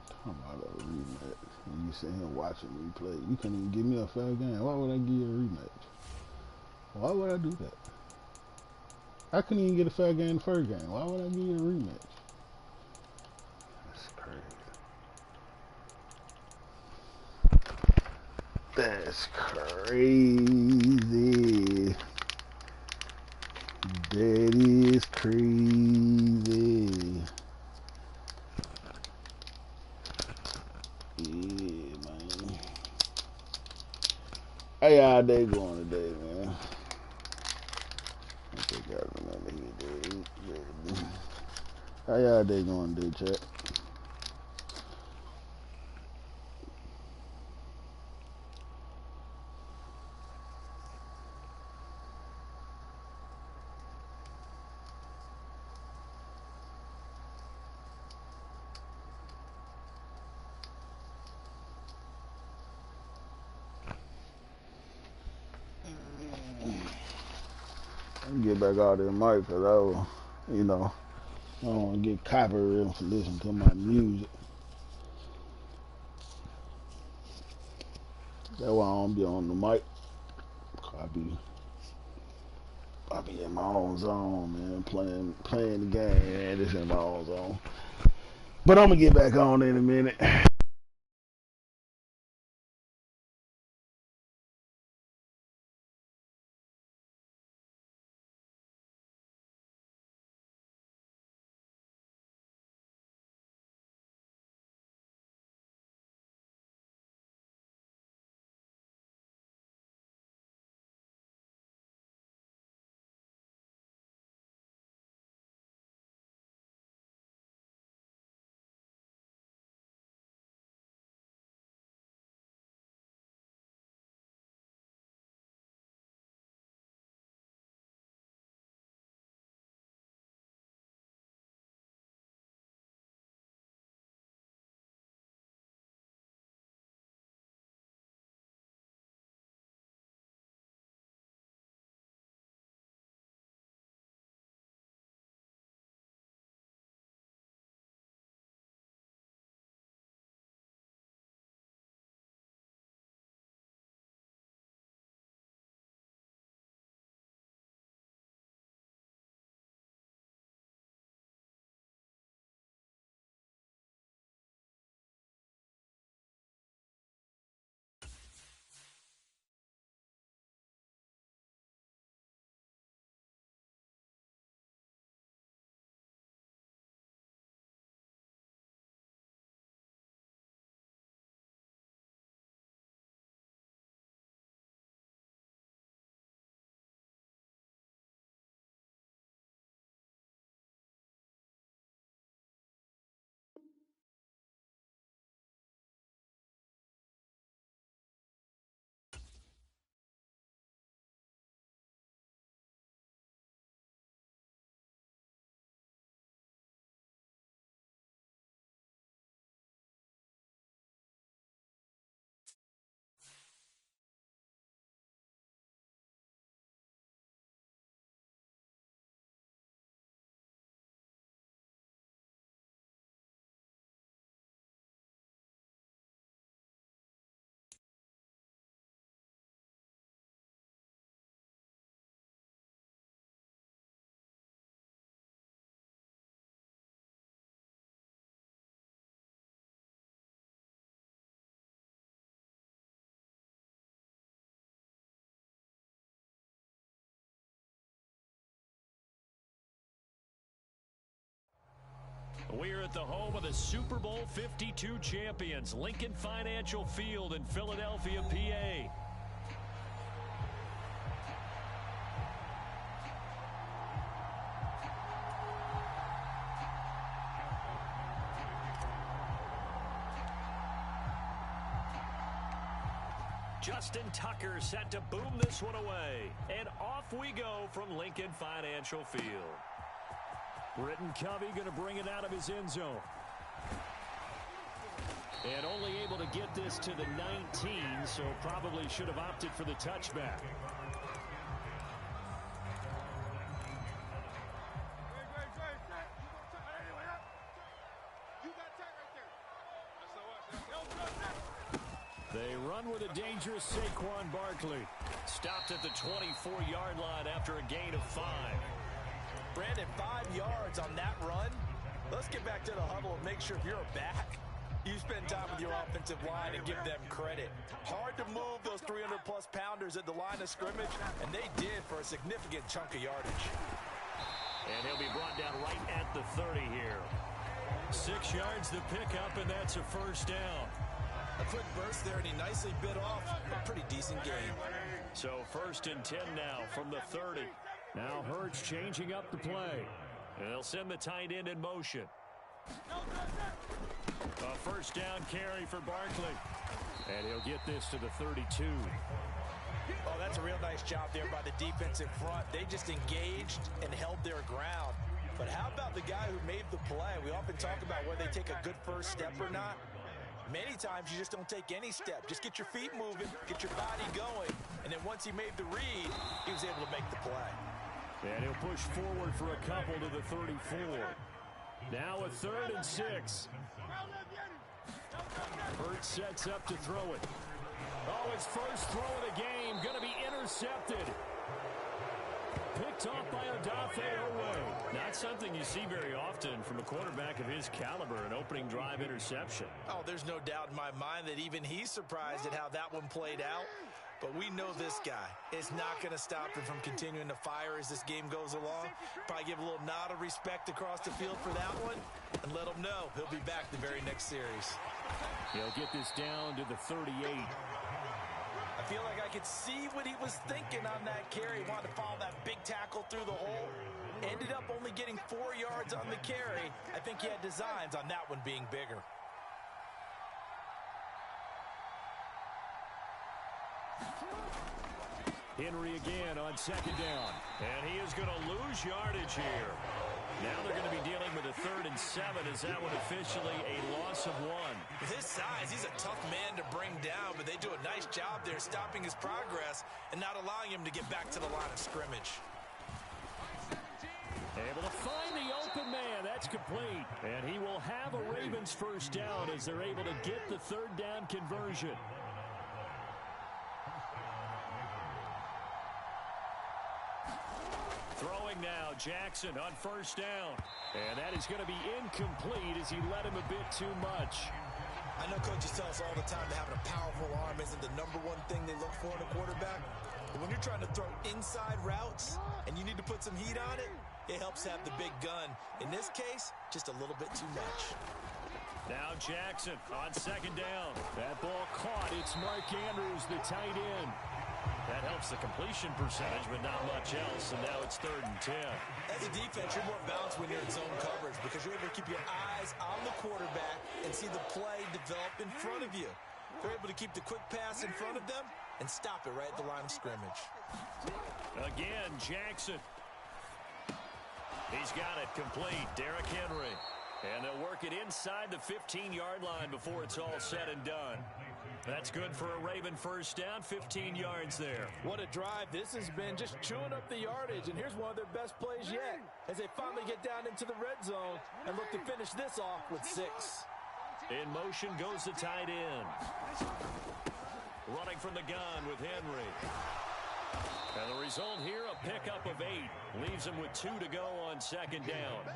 Talking about a rematch. And you sitting here watching me play. You couldn't even give me a fair game. Why would I give you a rematch? Why would I do that? I couldn't even get a fair game the first game. Why would I give you a rematch? That's crazy. That's crazy. That is crazy. Yeah, man. How y'all day going today, man? I think I remember he did. How y'all day going today, chat? Get back out there, Mike, because I was, you know, I don't want to get copyrighted for listening to my music. That's why I don't be on the mic. I be in my own zone, man, playing the game, man. This in my own zone. But I'm gonna get back on in a minute. We're at the home of the Super Bowl 52 champions, Lincoln Financial Field in Philadelphia, PA. Justin Tucker set to boom this one away. And off we go from Lincoln Financial Field. Britton Covey going to bring it out of his end zone. And only able to get this to the 19, so probably should have opted for the touchback. They run with a dangerous Saquon Barkley. Stopped at the 24-yard line after a gain of 5. Brandon, 5 yards on that run. Let's get back to the huddle and make sure if you're a back, you spend time with your offensive line and give them credit. Hard to move those 300-plus pounders at the line of scrimmage, and they did for a significant chunk of yardage. And he'll be brought down right at the 30 here. 6 yards to pick up, and that's a first down. A quick burst there, and he nicely bit off a pretty decent gain. So 1st and 10 now from the 30. Now Hurts changing up the play. And they'll send the tight end in motion. A first down carry for Barkley. And he'll get this to the 32. Oh, that's a real nice job there by the defensive front. They just engaged and held their ground. But how about the guy who made the play? We often talk about whether they take a good first step or not. Many times you just don't take any step. Just get your feet moving, get your body going. And then once he made the read, he was able to make the play. And he'll push forward for a couple to the 34. Now a 3rd and 6. Hurts sets up to throw it. Oh, his first throw of the game going to be intercepted. Picked off by Odafe Oweh. Not something you see very often from a quarterback of his caliber, an opening drive interception. Oh, there's no doubt in my mind that even he's surprised at how that one played out. But we know this guy is not going to stop him from continuing to fire as this game goes along. Probably give a little nod of respect across the field for that one and let him know he'll be back the very next series. He'll get this down to the 38. I feel like I could see what he was thinking on that carry. He wanted to follow that big tackle through the hole. Ended up only getting 4 yards on the carry. I think he had designs on that one being bigger. Henry again on 2nd down. And he is going to lose yardage here. Now they're going to be dealing with a 3rd and 7. Is that one officially a loss of 1? With his size, he's a tough man to bring down, but they do a nice job there stopping his progress and not allowing him to get back to the line of scrimmage. Able to find the open man. That's complete. And he will have a Ravens first down as they're able to get the 3rd down conversion. Throwing now, Jackson on 1st down. And that is going to be incomplete as he led him a bit too much. I know coaches tell us all the time that having a powerful arm isn't the #1 thing they look for in a quarterback. But when you're trying to throw inside routes and you need to put some heat on it, it helps have the big gun. In this case, just a little bit too much. Now Jackson on 2nd down. That ball caught. It's Mark Andrews, the tight end. That helps the completion percentage, but not much else, and now it's 3rd and 10. As a defense, you're more balanced when you're in zone coverage because you're able to keep your eyes on the quarterback and see the play develop in front of you. You're able to keep the quick pass in front of them and stop it right at the line of scrimmage. Again, Jackson. He's got it complete. Derrick Henry. And they'll work it inside the 15-yard line before it's all said and done. That's good for a Raven first down, 15 yards there. What a drive this has been, just chewing up the yardage. And here's one of their best plays yet as they finally get down into the red zone and look to finish this off with 6. In motion goes the tight end. Running from the gun with Henry. And the result here, a pickup of 8. Leaves him with 2 to go on 2nd down.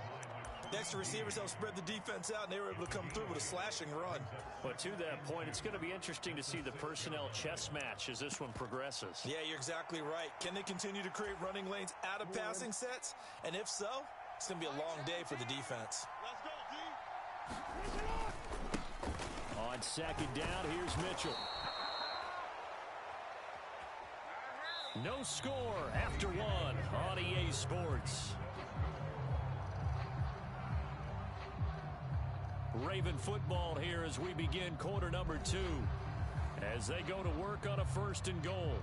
The extra receivers helped spread the defense out, and they were able to come through with a slashing run. But to that point, it's going to be interesting to see the personnel chess match as this one progresses. Yeah, you're exactly right. Can they continue to create running lanes out of passing sets? And if so, it's going to be a long day for the defense. Let's go, D. On second down, here's Mitchell. No score after one on EA Sports. Raven football here as we begin quarter number 2. As they go to work on a 1st and goal.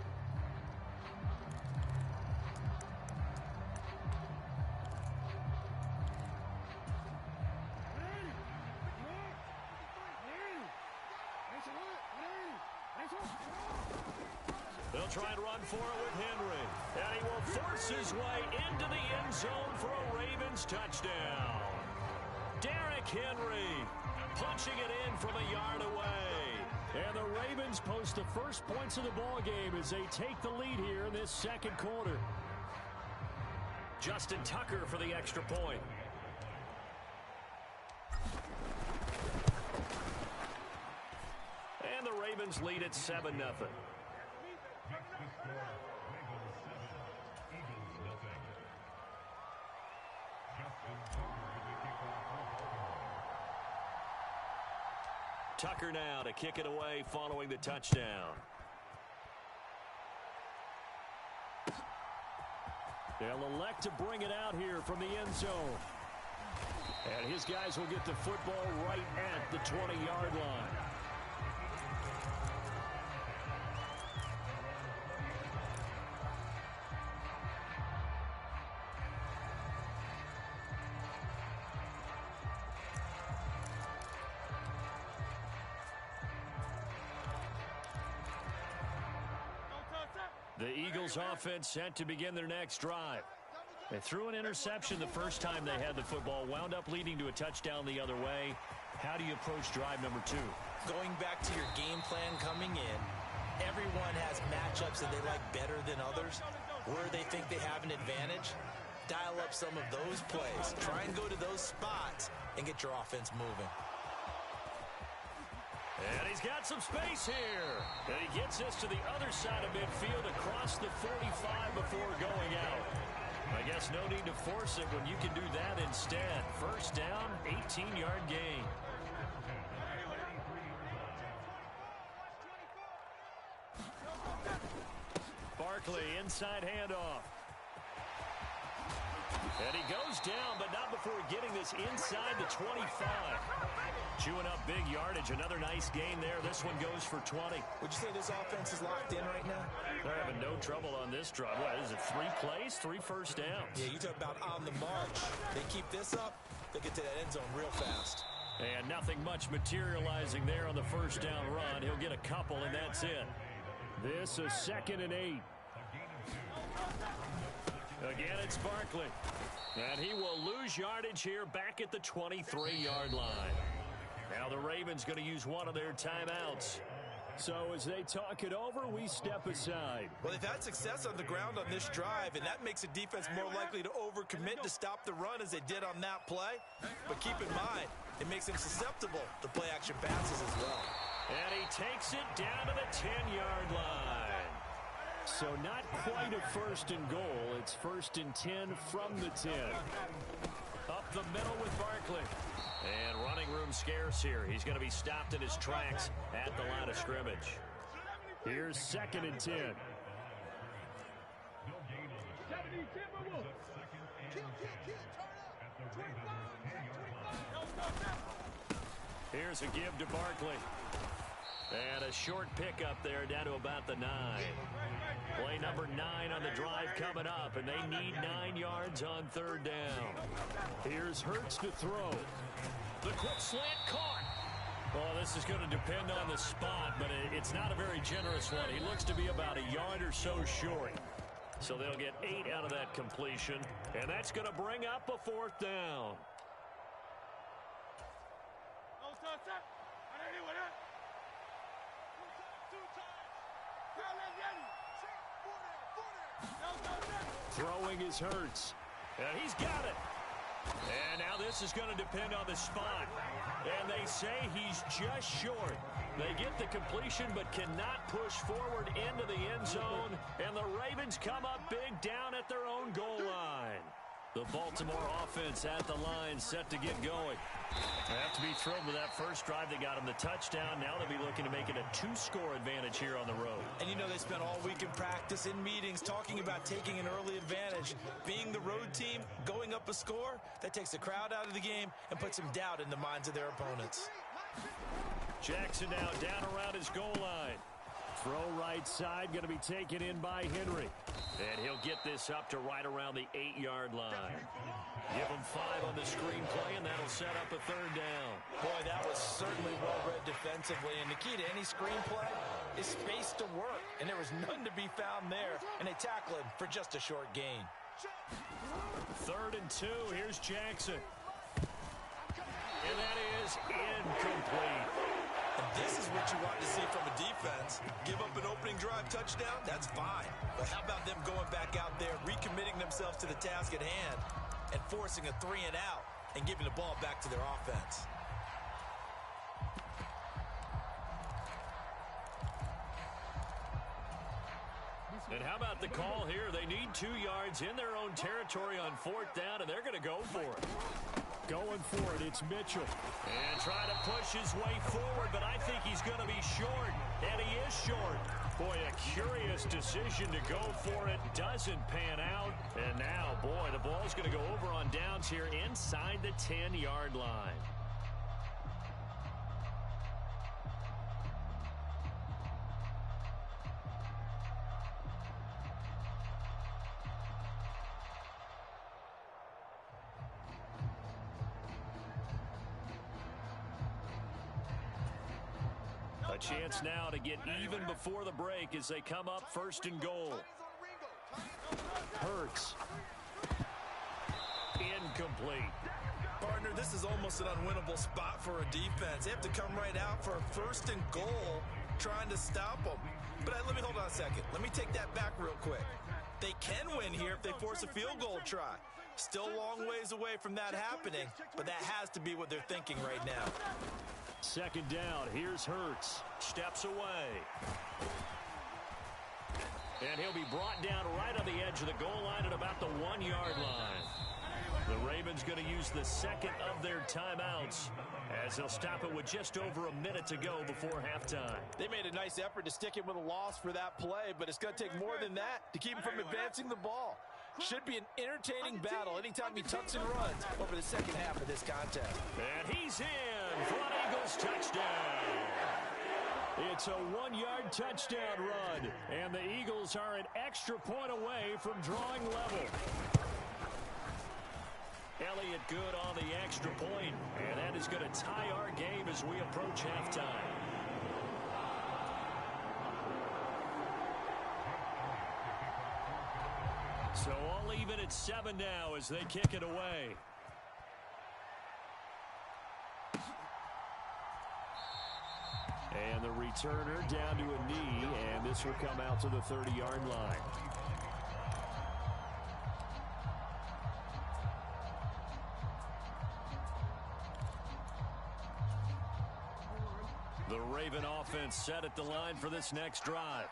They'll try and run for it with Henry. And he will force his way into the end zone for a Ravens touchdown. Derrick Henry punching it in from a yard away. And the Ravens post the first points of the ball game as they take the lead here in this second quarter. Justin Tucker for the extra point. And the Ravens lead at 7-0. Tucker now to kick it away following the touchdown. They'll elect to bring it out here from the end zone. And his guys will get the football right at the 20-yard line. The Eagles offense set to begin their next drive. They threw an interception the first time they had the football, wound up leading to a touchdown the other way. How do you approach drive number 2? Going back to your game plan coming in, everyone has matchups that they like better than others. Where they think they have an advantage, dial up some of those plays. Try and go to those spots and get your offense moving. And he's got some space here. And he gets this to the other side of midfield across the 45 before going out. I guess no need to force it when you can do that instead. First down, 18-yard gain. Barkley, inside handoff. And he goes down, but not before getting this inside the 25. Chewing up big yardage. Another nice gain there. This one goes for 20. Would you say this offense is locked in right now? They're having no trouble on this drive. What is it, 3 plays, 3 first downs? Yeah, you talk about on the march. They keep this up, they get to that end zone real fast. And nothing much materializing there on the first down run. He'll get a couple, and that's it. This is 2nd and 8. Again, it's Barkley. And he will lose yardage here back at the 23-yard line. Now the Ravens going to use one of their timeouts. So as they talk it over, we step aside. Well, they've had success on the ground on this drive, and that makes the defense more likely to overcommit to stop the run as they did on that play. But keep in mind, it makes them susceptible to play-action passes as well. And he takes it down to the 10-yard line. So not quite a 1st and goal. It's 1st and 10 from the 10. Up the middle with Barkley. And running room scarce here. He's going to be stopped in his tracks at the line of scrimmage. Here's 2nd and 10. Here's a give to Barkley. And a short pickup there down to about the 9. Play number 9 on the drive coming up, and they need 9 yards on 3rd down. Here's Hurts to throw. The quick slant caught. Well, this is going to depend on the spot, but it's not a very generous one. He looks to be about a yard or so short. So they'll get 8 out of that completion, and that's going to bring up a 4th down. Throwing is Hurts. And he's got it. And now this is going to depend on the spot. And they say he's just short. They get the completion but cannot push forward into the end zone. And the Ravens come up big down at their own goal line. The Baltimore offense at the line, set to get going. They have to be thrilled with that first drive. They got them the touchdown. Now they'll be looking to make it a 2-score advantage here on the road. And you know they spent all week in practice, in meetings, talking about taking an early advantage. Being the road team, going up a score, that takes the crowd out of the game and puts some doubt in the minds of their opponents. Jackson now down around his goal line. Throw right side, going to be taken in by Henry. And he'll get this up to right around the 8-yard line. Give him 5 on the screenplay, and that'll set up a 3rd down. Boy, that was certainly well-read defensively. And the key to any screenplay is space to work. And there was none to be found there. And they tackle him for just a short gain. 3rd and 2. Here's Jackson. And that is incomplete. And this is what you want to see from a defense. Give up an opening drive touchdown, that's fine. But how about them going back out there, recommitting themselves to the task at hand, and forcing a 3-and-out and giving the ball back to their offense? And how about the call here? They need 2 yards in their own territory on 4th down, and they're going to go for it. Going for it, it's Mitchell. And trying to push his way forward, but I think he's going to be short. And he is short. Boy, a curious decision to go for it. Doesn't pan out. And now, boy, the ball's going to go over on downs here inside the 10-yard line. A chance now to get even before the break as they come up 1st and goal. Hurts. Incomplete. Partner, this is almost an unwinnable spot for a defense. They have to come right out for a 1st and goal trying to stop them. But let me hold on a second. Let me take that back real quick. They can win here if they force a field goal try. Still a long ways away from that happening, but that has to be what they're thinking right now. 2nd down. Here's Hurts. Steps away. And he'll be brought down right on the edge of the goal line at about the 1-yard line. The Ravens going to use the 2nd of their timeouts as they'll stop it with just over a minute to go before halftime. They made a nice effort to stick him with a loss for that play, but it's going to take more than that to keep him from advancing the ball. Should be an entertaining battle anytime he tucks and runs over the second half of this contest. And he's in for an Eagles touchdown. It's a 1-yard touchdown run, and the Eagles are an extra point away from drawing level. Elliott good on the extra point, and that is going to tie our game as we approach halftime. So all even at 7 now as they kick it away. And the returner down to a knee, and this will come out to the 30-yard line. The Raven offense set at the line for this next drive.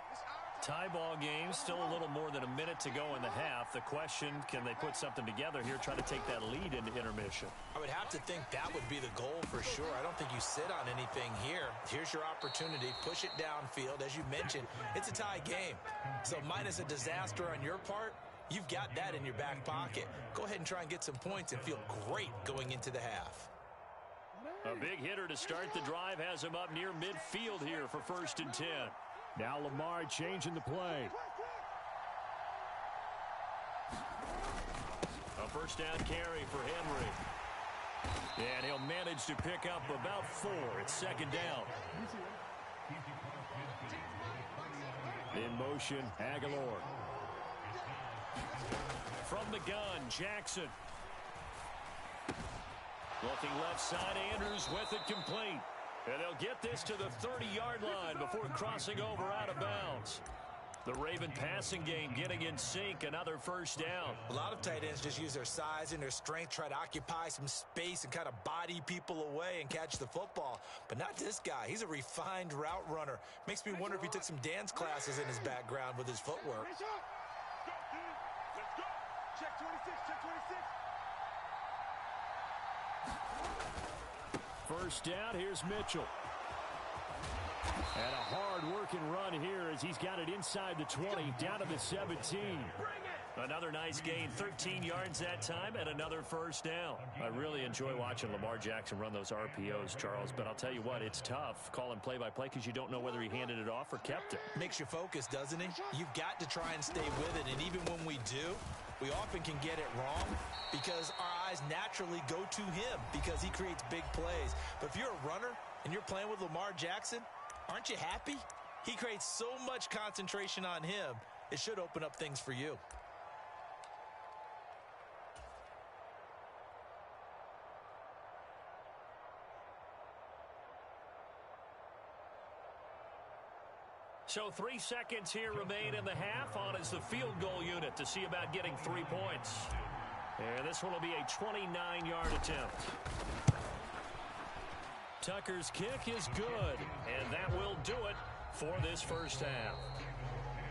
Tie ball game, still a little more than a minute to go in the half. The question, can they put something together here, try to take that lead into intermission? I would have to think that would be the goal for sure. I don't think you sit on anything here. Here's your opportunity. Push it downfield. As you mentioned, it's a tie game. So minus a disaster on your part, you've got that in your back pocket. Go ahead and try and get some points and feel great going into the half. A big hitter to start the drive has him up near midfield here for 1st and 10. Now Lamar changing the play. A 1st down carry for Henry. And he'll manage to pick up about 4. It's 2nd down. In motion, Aguilar. From the gun, Jackson. Looking left side, Andrews with it complete. And they'll get this to the 30-yard line before crossing over out of bounds. The Raven passing game getting in sync, another 1st down. A lot of tight ends just use their size and their strength, try to occupy some space and kind of body people away and catch the football. But not this guy. He's a refined route runner. Makes me wonder if he took some dance classes in his background with his footwork. Check 26, check 26. First down, here's Mitchell. And a hard-working run here as he's got it inside the 20, down to the 17. Another nice gain, 13 yards that time, and another first down. I really enjoy watching Lamar Jackson run those RPOs, Charles, but I'll tell you what, it's tough calling play-by-play because you don't know whether he handed it off or kept it. Makes you focus, doesn't he? You've got to try and stay with it, and even when we do, we often can get it wrong because our eyes naturally go to him because he creates big plays. But if you're a runner and you're playing with Lamar Jackson, aren't you happy? He creates so much concentration on him, it should open up things for you. So 3 seconds here remain in the half. On is the field goal unit to see about getting 3 points. And this one will be a 29-yard attempt. Tucker's kick is good, and that will do it for this first half.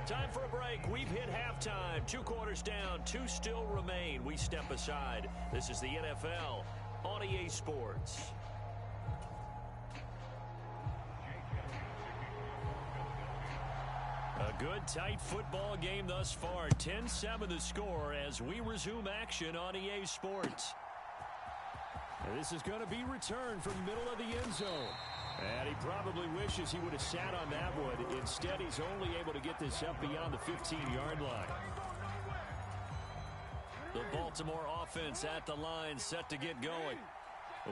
Time for a break. We've hit halftime. 2 quarters down, 2 still remain. We step aside. This is the NFL on EA Sports. A good, tight football game thus far. 10-7 the score as we resume action on EA Sports. And this is going to be returned from the middle of the end zone. And he probably wishes he would have sat on that one. Instead, he's only able to get this up beyond the 15-yard line. The Baltimore offense at the line, set to get going.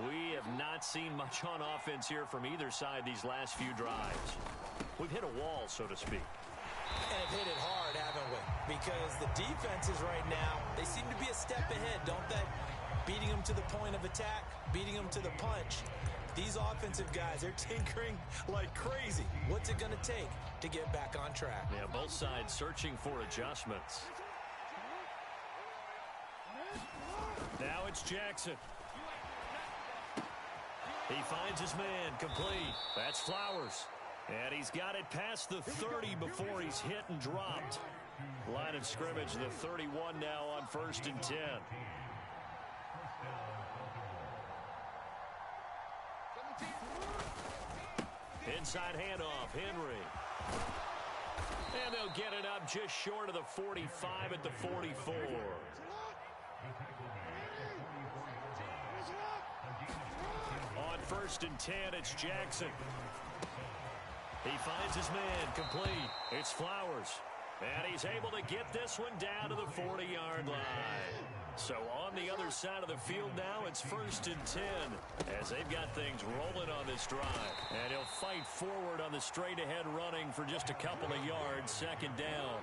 We have not seen much on offense here from either side these last few drives. We've hit a wall, so to speak. And have hit it hard, haven't we? Because the defenses right now, they seem to be a step ahead, don't they? Beating them to the point of attack, beating them to the punch. These offensive guys, they're tinkering like crazy. What's it going to take to get back on track? Yeah, both sides searching for adjustments. Now it's Jackson. He finds his man, complete. That's Flowers. And he's got it past the 30 before he's hit and dropped. Line of scrimmage, the 31 now on 1st and 10. Inside handoff, Henry. And they'll get it up just short of the 45 at the 44. On 1st and 10, it's Jackson. He finds his man, complete. It's Flowers. And he's able to get this one down to the 40-yard line. So on the other side of the field now, it's 1st and 10 as they've got things rolling on this drive. And he'll fight forward on the straight-ahead running for just a couple of yards, 2nd down.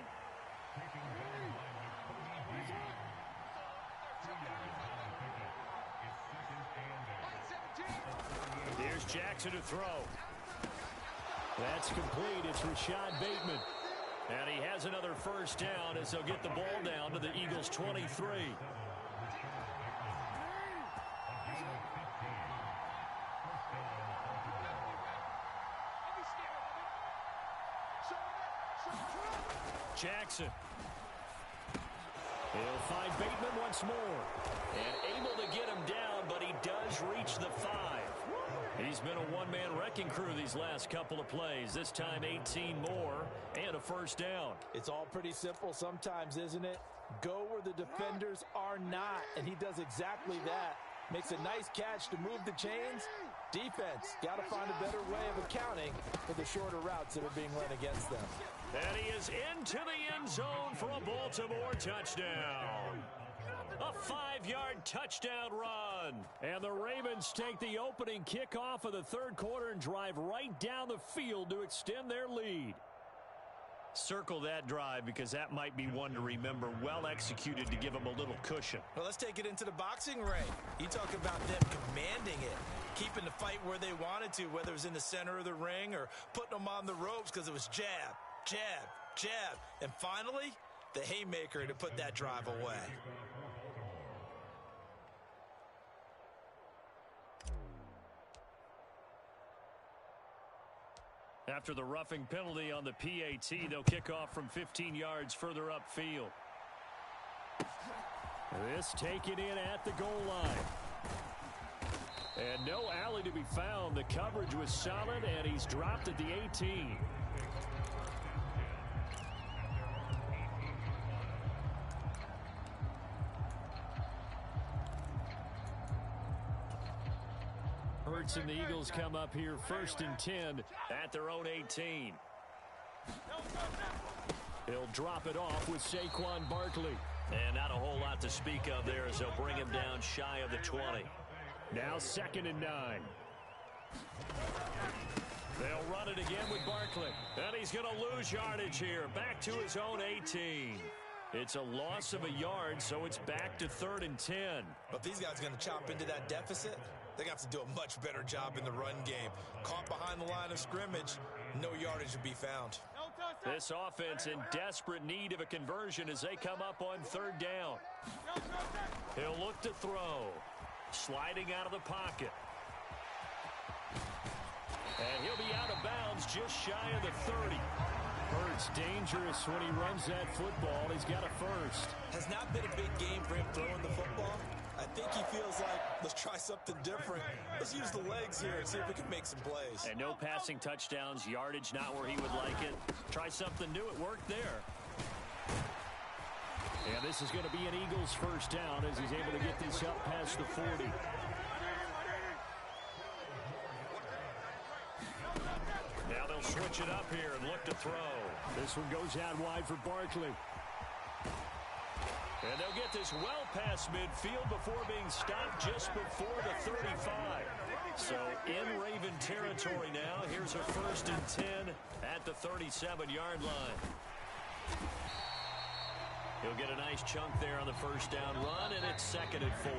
Here's Jackson to throw. That's complete. It's Rashad Bateman. And he has another first down as they'll get the ball down to the Eagles' 23. Jackson. He'll find Bateman once more. And able to get him down, but he does reach the 5. He's been a one-man wrecking crew these last couple of plays. This time 18 more and a first down. It's all pretty simple sometimes, isn't it? Go where the defenders are not, and he does exactly that. Makes a nice catch to move the chains. Defense, got to find a better way of accounting for the shorter routes that are being run against them. And he is into the end zone for a Baltimore touchdown. A 5-yard touchdown run. And the Ravens take the opening kickoff of the 3rd quarter and drive right down the field to extend their lead. Circle that drive because that might be one to remember. Well executed to give them a little cushion. Well, let's take it into the boxing ring. You talk about them commanding it, keeping the fight where they wanted to, whether it was in the center of the ring or putting them on the ropes because it was jab, jab, jab. And finally, the haymaker to put that drive away. After the roughing penalty on the PAT, they'll kick off from 15 yards further upfield. This taken in at the goal line. And no alley to be found. The coverage was solid, and he's dropped at the 18. Hurts and the Eagles come up here 1st and 10 at their own 18. He'll drop it off with Saquon Barkley. And not a whole lot to speak of there as they'll bring him down shy of the 20. Now 2nd and 9. They'll run it again with Barkley. And he's going to lose yardage here. Back to his own 18. It's a loss of a yard, so it's back to 3rd and 10. But these guys are going to chop into that deficit. They got to do a much better job in the run game. Caught behind the line of scrimmage, no yardage to be found. This offense in desperate need of a conversion as they come up on 3rd down. He'll look to throw. Sliding out of the pocket. And he'll be out of bounds just shy of the 30. Hurts dangerous when he runs that football. He's got a first. Has not been a big game for him throwing the football. I think he feels like, let's try something different. Let's use the legs here and see if we can make some plays. And no passing touchdowns, yardage not where he would like it. Try something new. It worked there. And this is going to be an Eagles first down as he's able to get this up past the 40. Now they'll switch it up here and look to throw. This one goes out wide for Barkley. And they'll get this well past midfield before being stopped just before the 35. So in Raven territory now. Here's a 1st and 10 at the 37-yard line. He'll get a nice chunk there on the first down run, and it's 2nd and 4.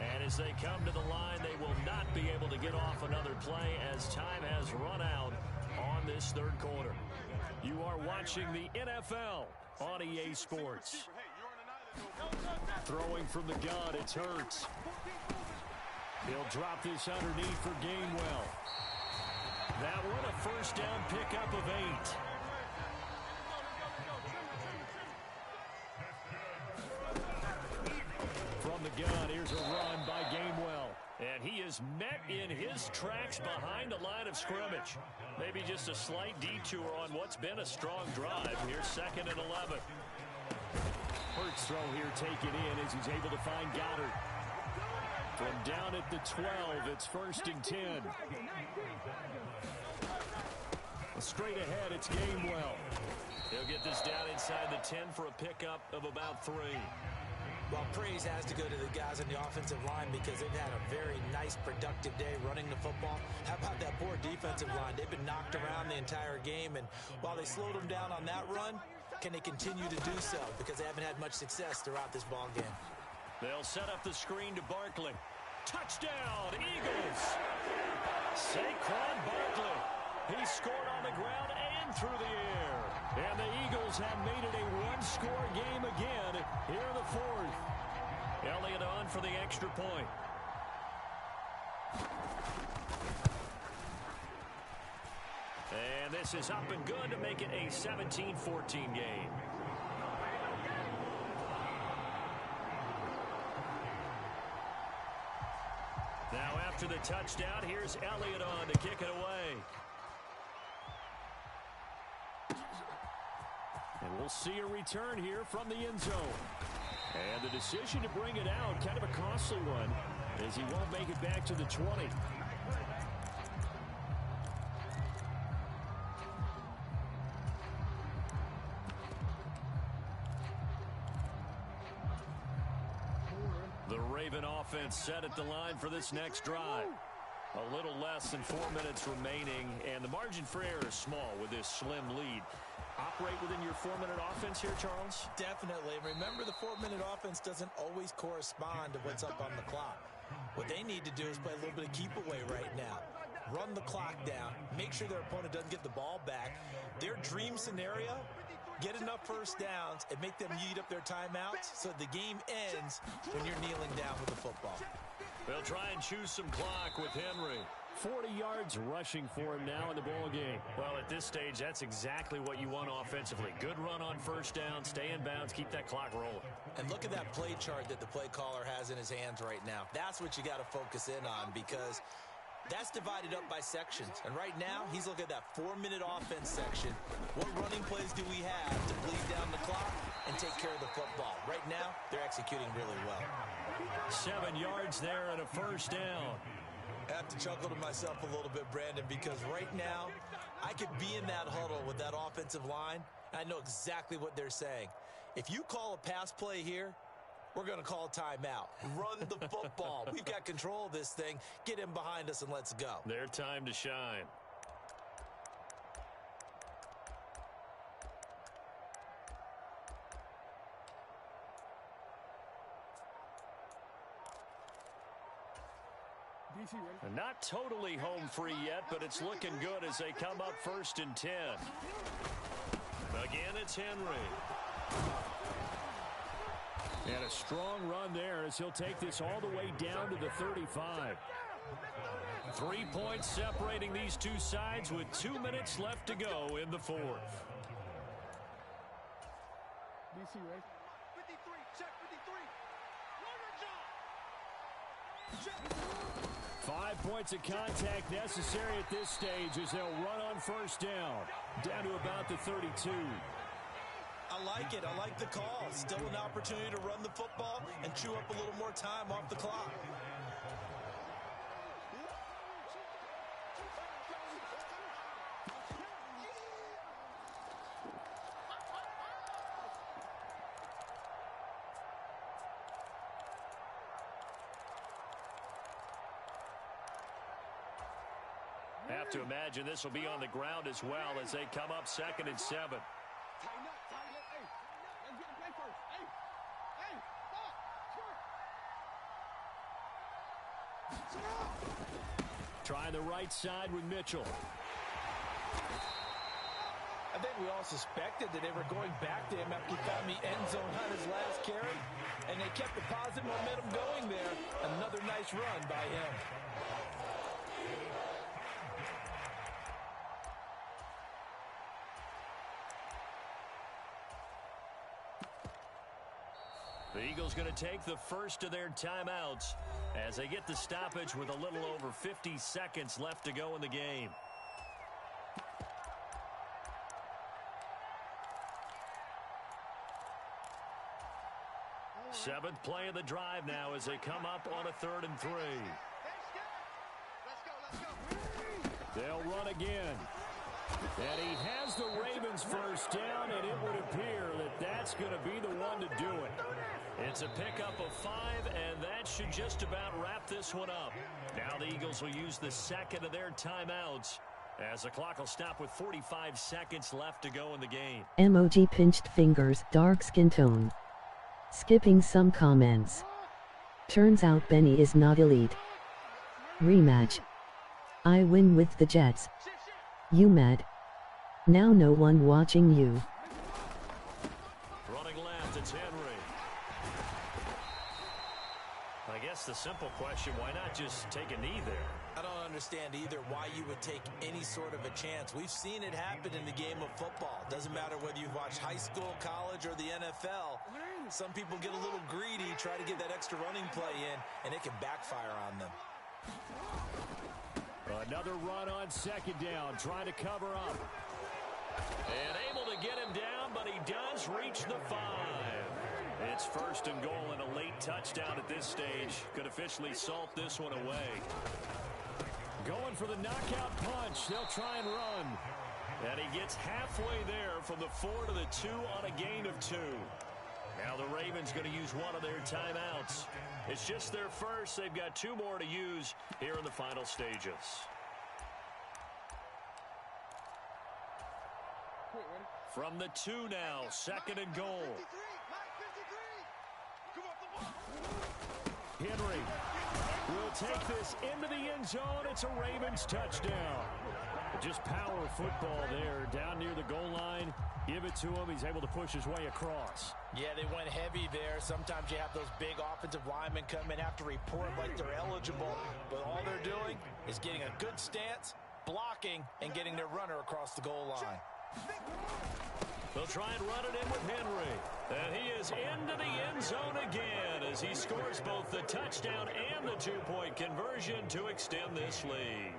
And as they come to the line, they will not be able to get off another play as time has run out on this 3rd quarter. You are watching the NFL on EA Sports. Throwing from the gun, it's Hurts. He'll drop this underneath for Gainwell. That one a first down pickup of 8. From the gun, here's a run by Gainwell. And he is met in his tracks behind the line of scrimmage. Maybe just a slight detour on what's been a strong drive. Here's 2nd and 11. Hurts throw here taken in as he's able to find Goddard. From down at the 12, it's 1st and 10. Straight ahead, it's Gainwell. He'll get this down inside the 10 for a pickup of about 3. Well, praise has to go to the guys on the offensive line because they've had a very nice, productive day running the football. How about that poor defensive line? They've been knocked around the entire game, and while they slowed them down on that run, can they continue to do so? Because they haven't had much success throughout this ball game. They'll set up the screen to Barkley. Touchdown, Eagles! Saquon Barkley. He scored on the ground and through the air. And the Eagles have made it a one-score game again here in the 4th. Elliott on for the extra point. And this is up and good to make it a 17-14 game. Now after the touchdown, here's Elliott on to kick it away. And we'll see a return here from the end zone. And the decision to bring it out, kind of a costly one, as he won't make it back to the 20. The Raven offense set at the line for this next drive. A little less than 4 minutes remaining, and the margin for error is small with this slim lead. Operate within your 4-minute offense here, Charles? Definitely. Remember, the 4-minute offense doesn't always correspond to what's up on the clock. What they need to do is play a little bit of keep away right now. Run the clock down. Make sure their opponent doesn't get the ball back. Their dream scenario, get enough first downs and make them eat up their timeouts so the game ends when you're kneeling down with the football. They'll try and choose some clock with Henry. 40 yards rushing for him now in the ball game. Well, at this stage, that's exactly what you want offensively. Good run on first down, stay in bounds, keep that clock rolling. And look at that play chart that the play caller has in his hands right now. That's what you got to focus in on, because that's divided up by sections. And right now, he's looking at that 4-minute offense section. What running plays do we have to bleed down the clock and take care of the football? Right now, they're executing really well. 7 yards there and a first down. I have to chuckle to myself a little bit, Brandon, because right now, I could be in that huddle with that offensive line, and I know exactly what they're saying. If you call a pass play here, we're going to call timeout. Run the football. We've got control of this thing. Get him behind us and let's go. Their time to shine. And not totally home free yet, but it's looking good as they come up 1st and 10. Again, it's Henry. And a strong run there as he'll take this all the way down to the 35. 3 points separating these two sides with 2 minutes left to go in the fourth. DC, right? 53, check 53. Check. 5 points of contact necessary at this stage as they'll run on first down to about the 32. I like it. I like the call. Still an opportunity to run the football and chew up a little more time off the clock. Have to imagine this will be on the ground as well as they come up 2nd and 7. Tighten up, tighten up. Hey, let's get the play first. Hey, stop. Trying the right side with Mitchell. I think we all suspected that they were going back to him after he found the end zone on his last carry, and they kept the positive momentum going there. Another nice run by him. The Eagles going to take the first of their timeouts as they get the stoppage with a little over 50 seconds left to go in the game. Seventh play of the drive now as they come up on a 3rd and 3. They'll run again. And he has the Ravens first down, and it would appear that that's going to be the one to do it. It's a pickup of 5, and that should just about wrap this one up. Now the Eagles will use the second of their timeouts as the clock will stop with 45 seconds left to go in the game. Emoji pinched fingers, dark skin tone. Skipping some comments. Turns out Benny is not elite. Rematch. I win with the Jets. You mad? Now no one watching you. Running left, it's Henry. I guess the simple question, why not just take a knee there? I don't understand either why you would take any sort of a chance. We've seen it happen in the game of football. Doesn't matter whether you've watched high school, college, or the NFL. Some people get a little greedy, try to get that extra running play in, and it can backfire on them. Another run on 2nd down, trying to cover up. And able to get him down, but he does reach the 5. It's 1st and goal and a late touchdown at this stage. Could officially salt this one away. Going for the knockout punch. They'll try and run. And he gets halfway there from the 4 to the 2 on a gain of 2. Now the Ravens going to use one of their timeouts. It's just their first. They've got 2 more to use here in the final stages. From the 2 now, 2nd and goal. Henry will take this into the end zone. It's a Ravens touchdown. Just power football there, down near the goal line. Give it to him. He's able to push his way across. Yeah, they went heavy there. Sometimes you have those big offensive linemen come in, have to report like they're eligible. But all they're doing is getting a good stance, blocking, and getting their runner across the goal line. They'll try and run it in with Henry. And he is into the end zone again as he scores both the touchdown and the two-point conversion to extend this lead.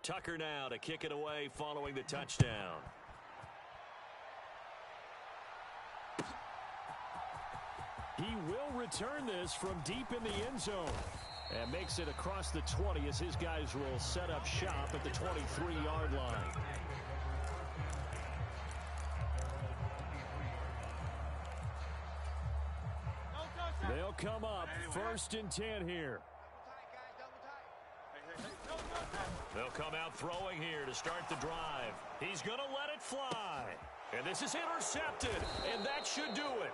Tucker now to kick it away following the touchdown. He will return this from deep in the end zone and makes it across the 20 as his guys will set up shop at the 23-yard line. They'll come up 1st and 10 here. They'll come out throwing here to start the drive. He's going to let it fly. And this is intercepted, and that should do it.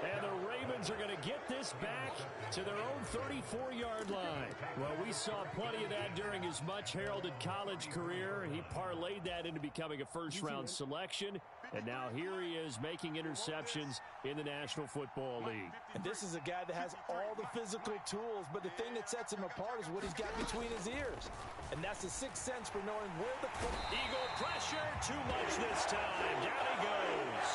And the Ravens are going to get this back to their own 34-yard line. Well, we saw plenty of that during his much-heralded college career. He parlayed that into becoming a first-round selection. And now here he is making interceptions in the National Football League. And this is a guy that has all the physical tools, but the thing that sets him apart is what he's got between his ears. And that's the sixth sense for knowing where the football... Eagle pressure, too much this time. Down he goes.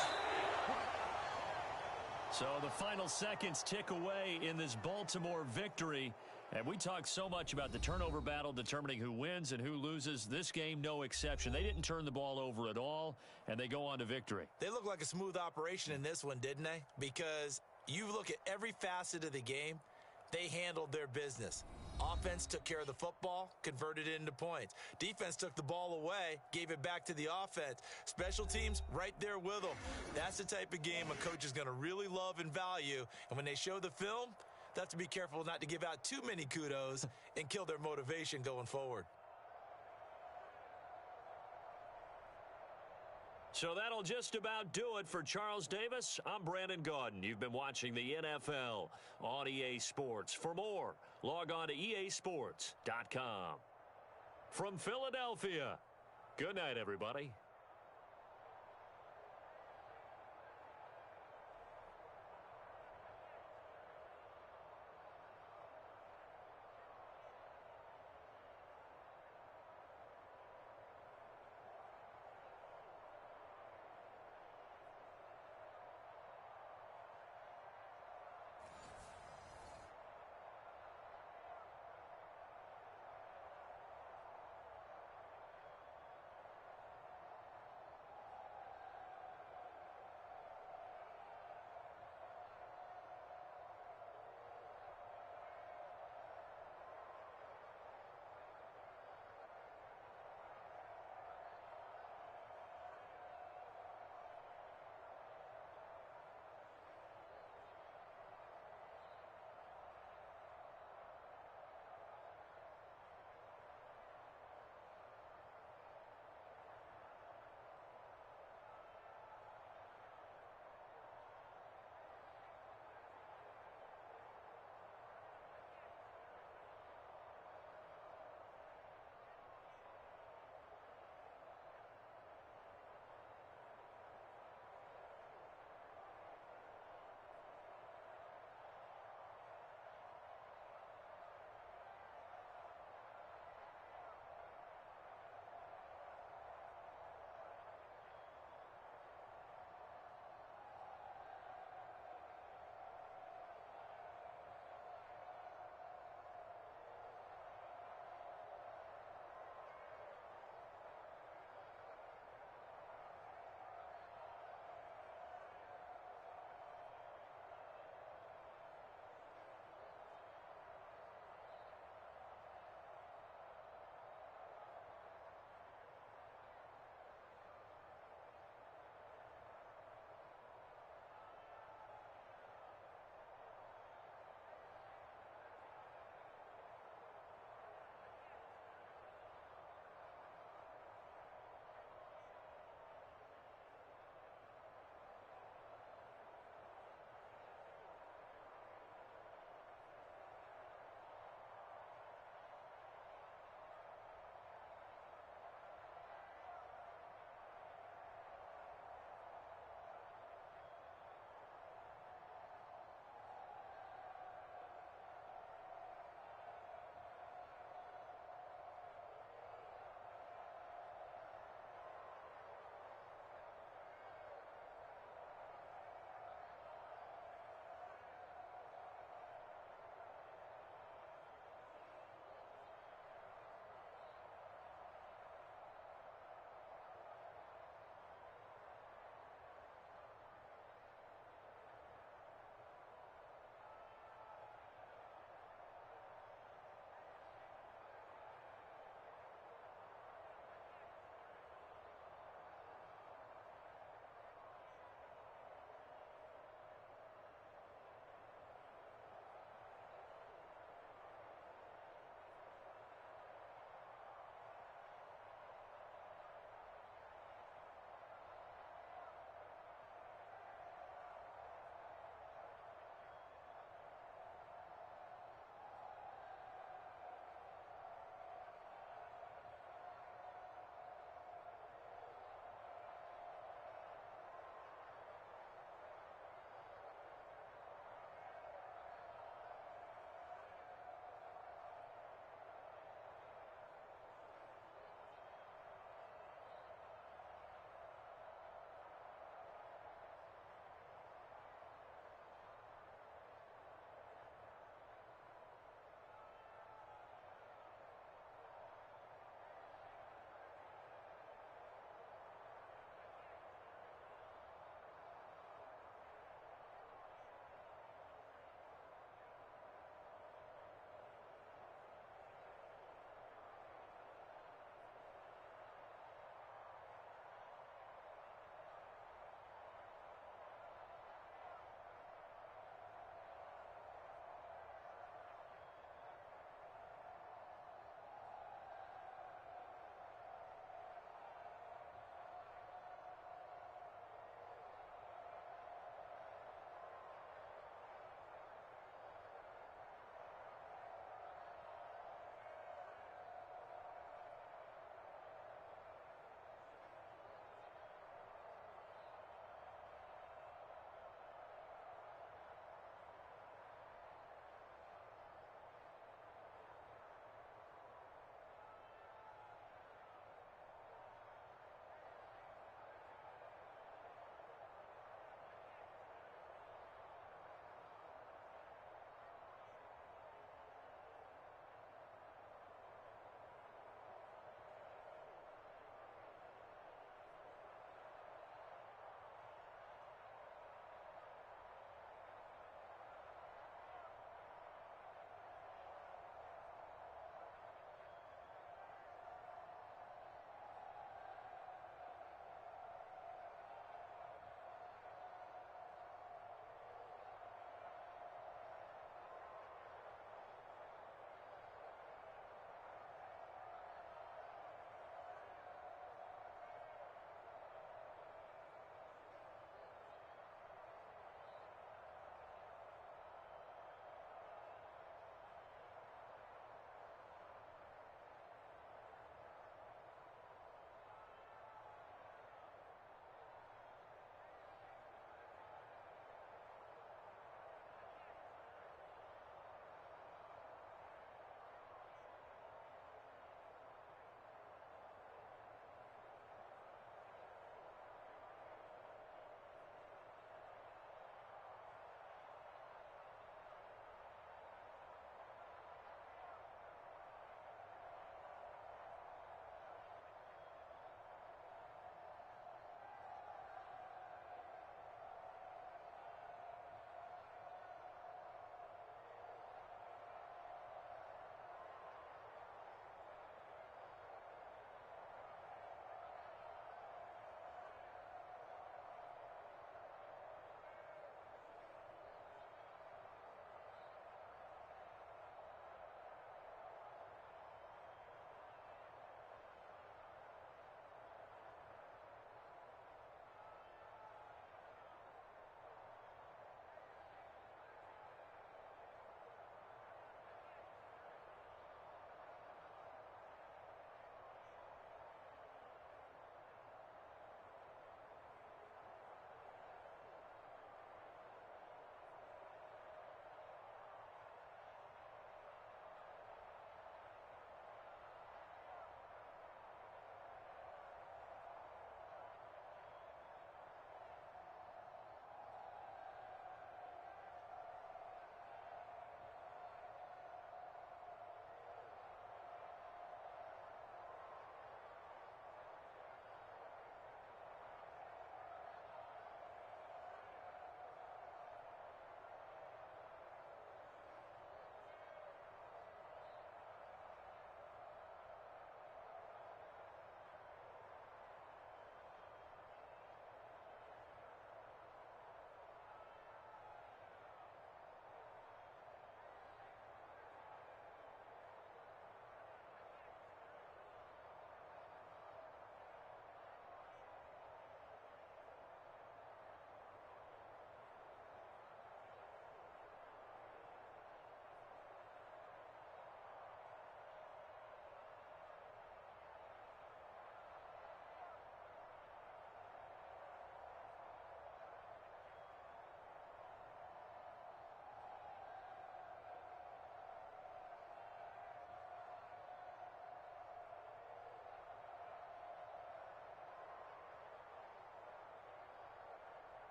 So the final seconds tick away in this Baltimore victory. And we talk so much about the turnover battle determining who wins and who loses. This game, no exception. They didn't turn the ball over at all, and they go on to victory. They look like a smooth operation in this one, didn't they? Because you look at every facet of the game, they handled their business. Offense took care of the football, converted it into points. Defense took the ball away, gave it back to the offense. Special teams, right there with them. That's the type of game a coach is going to really love and value. And when they show the film, they have to be careful not to give out too many kudos and kill their motivation going forward. So that'll just about do it for Charles Davis. I'm Brandon Gaudin. You've been watching the NFL on EA Sports. For more, log on to easports.com. From Philadelphia, good night, everybody.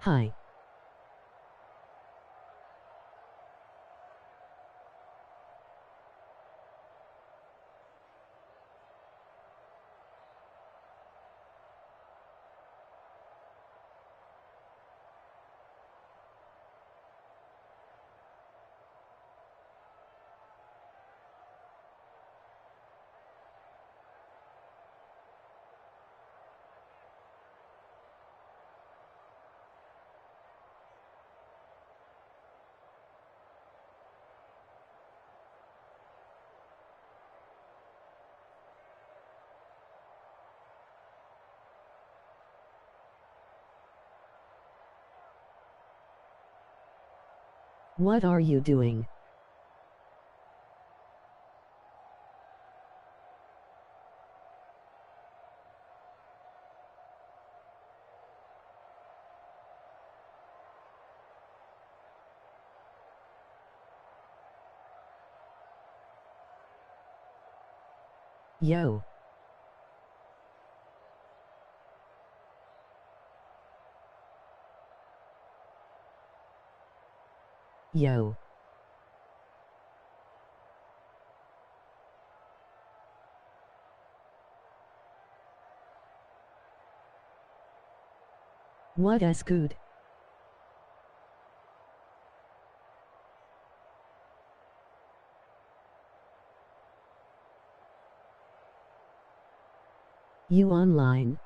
Hi. What are you doing? Yo. Yo. What is good? You online?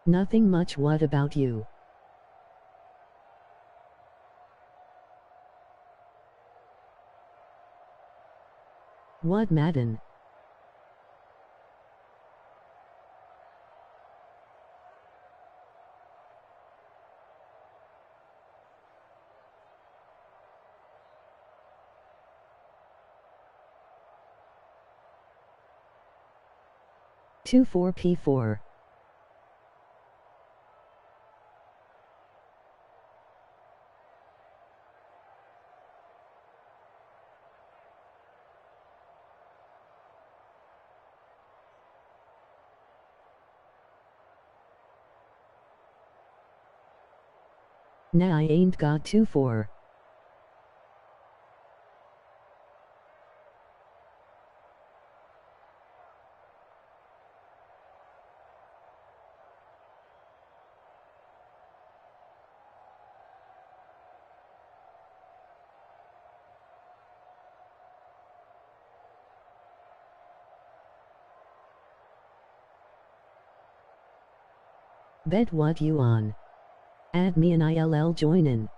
Nothing much. What about you? What Madden? Two 4P4. Nah, I ain't got 2-4. Bet what you on? Add me an ILL joinin'.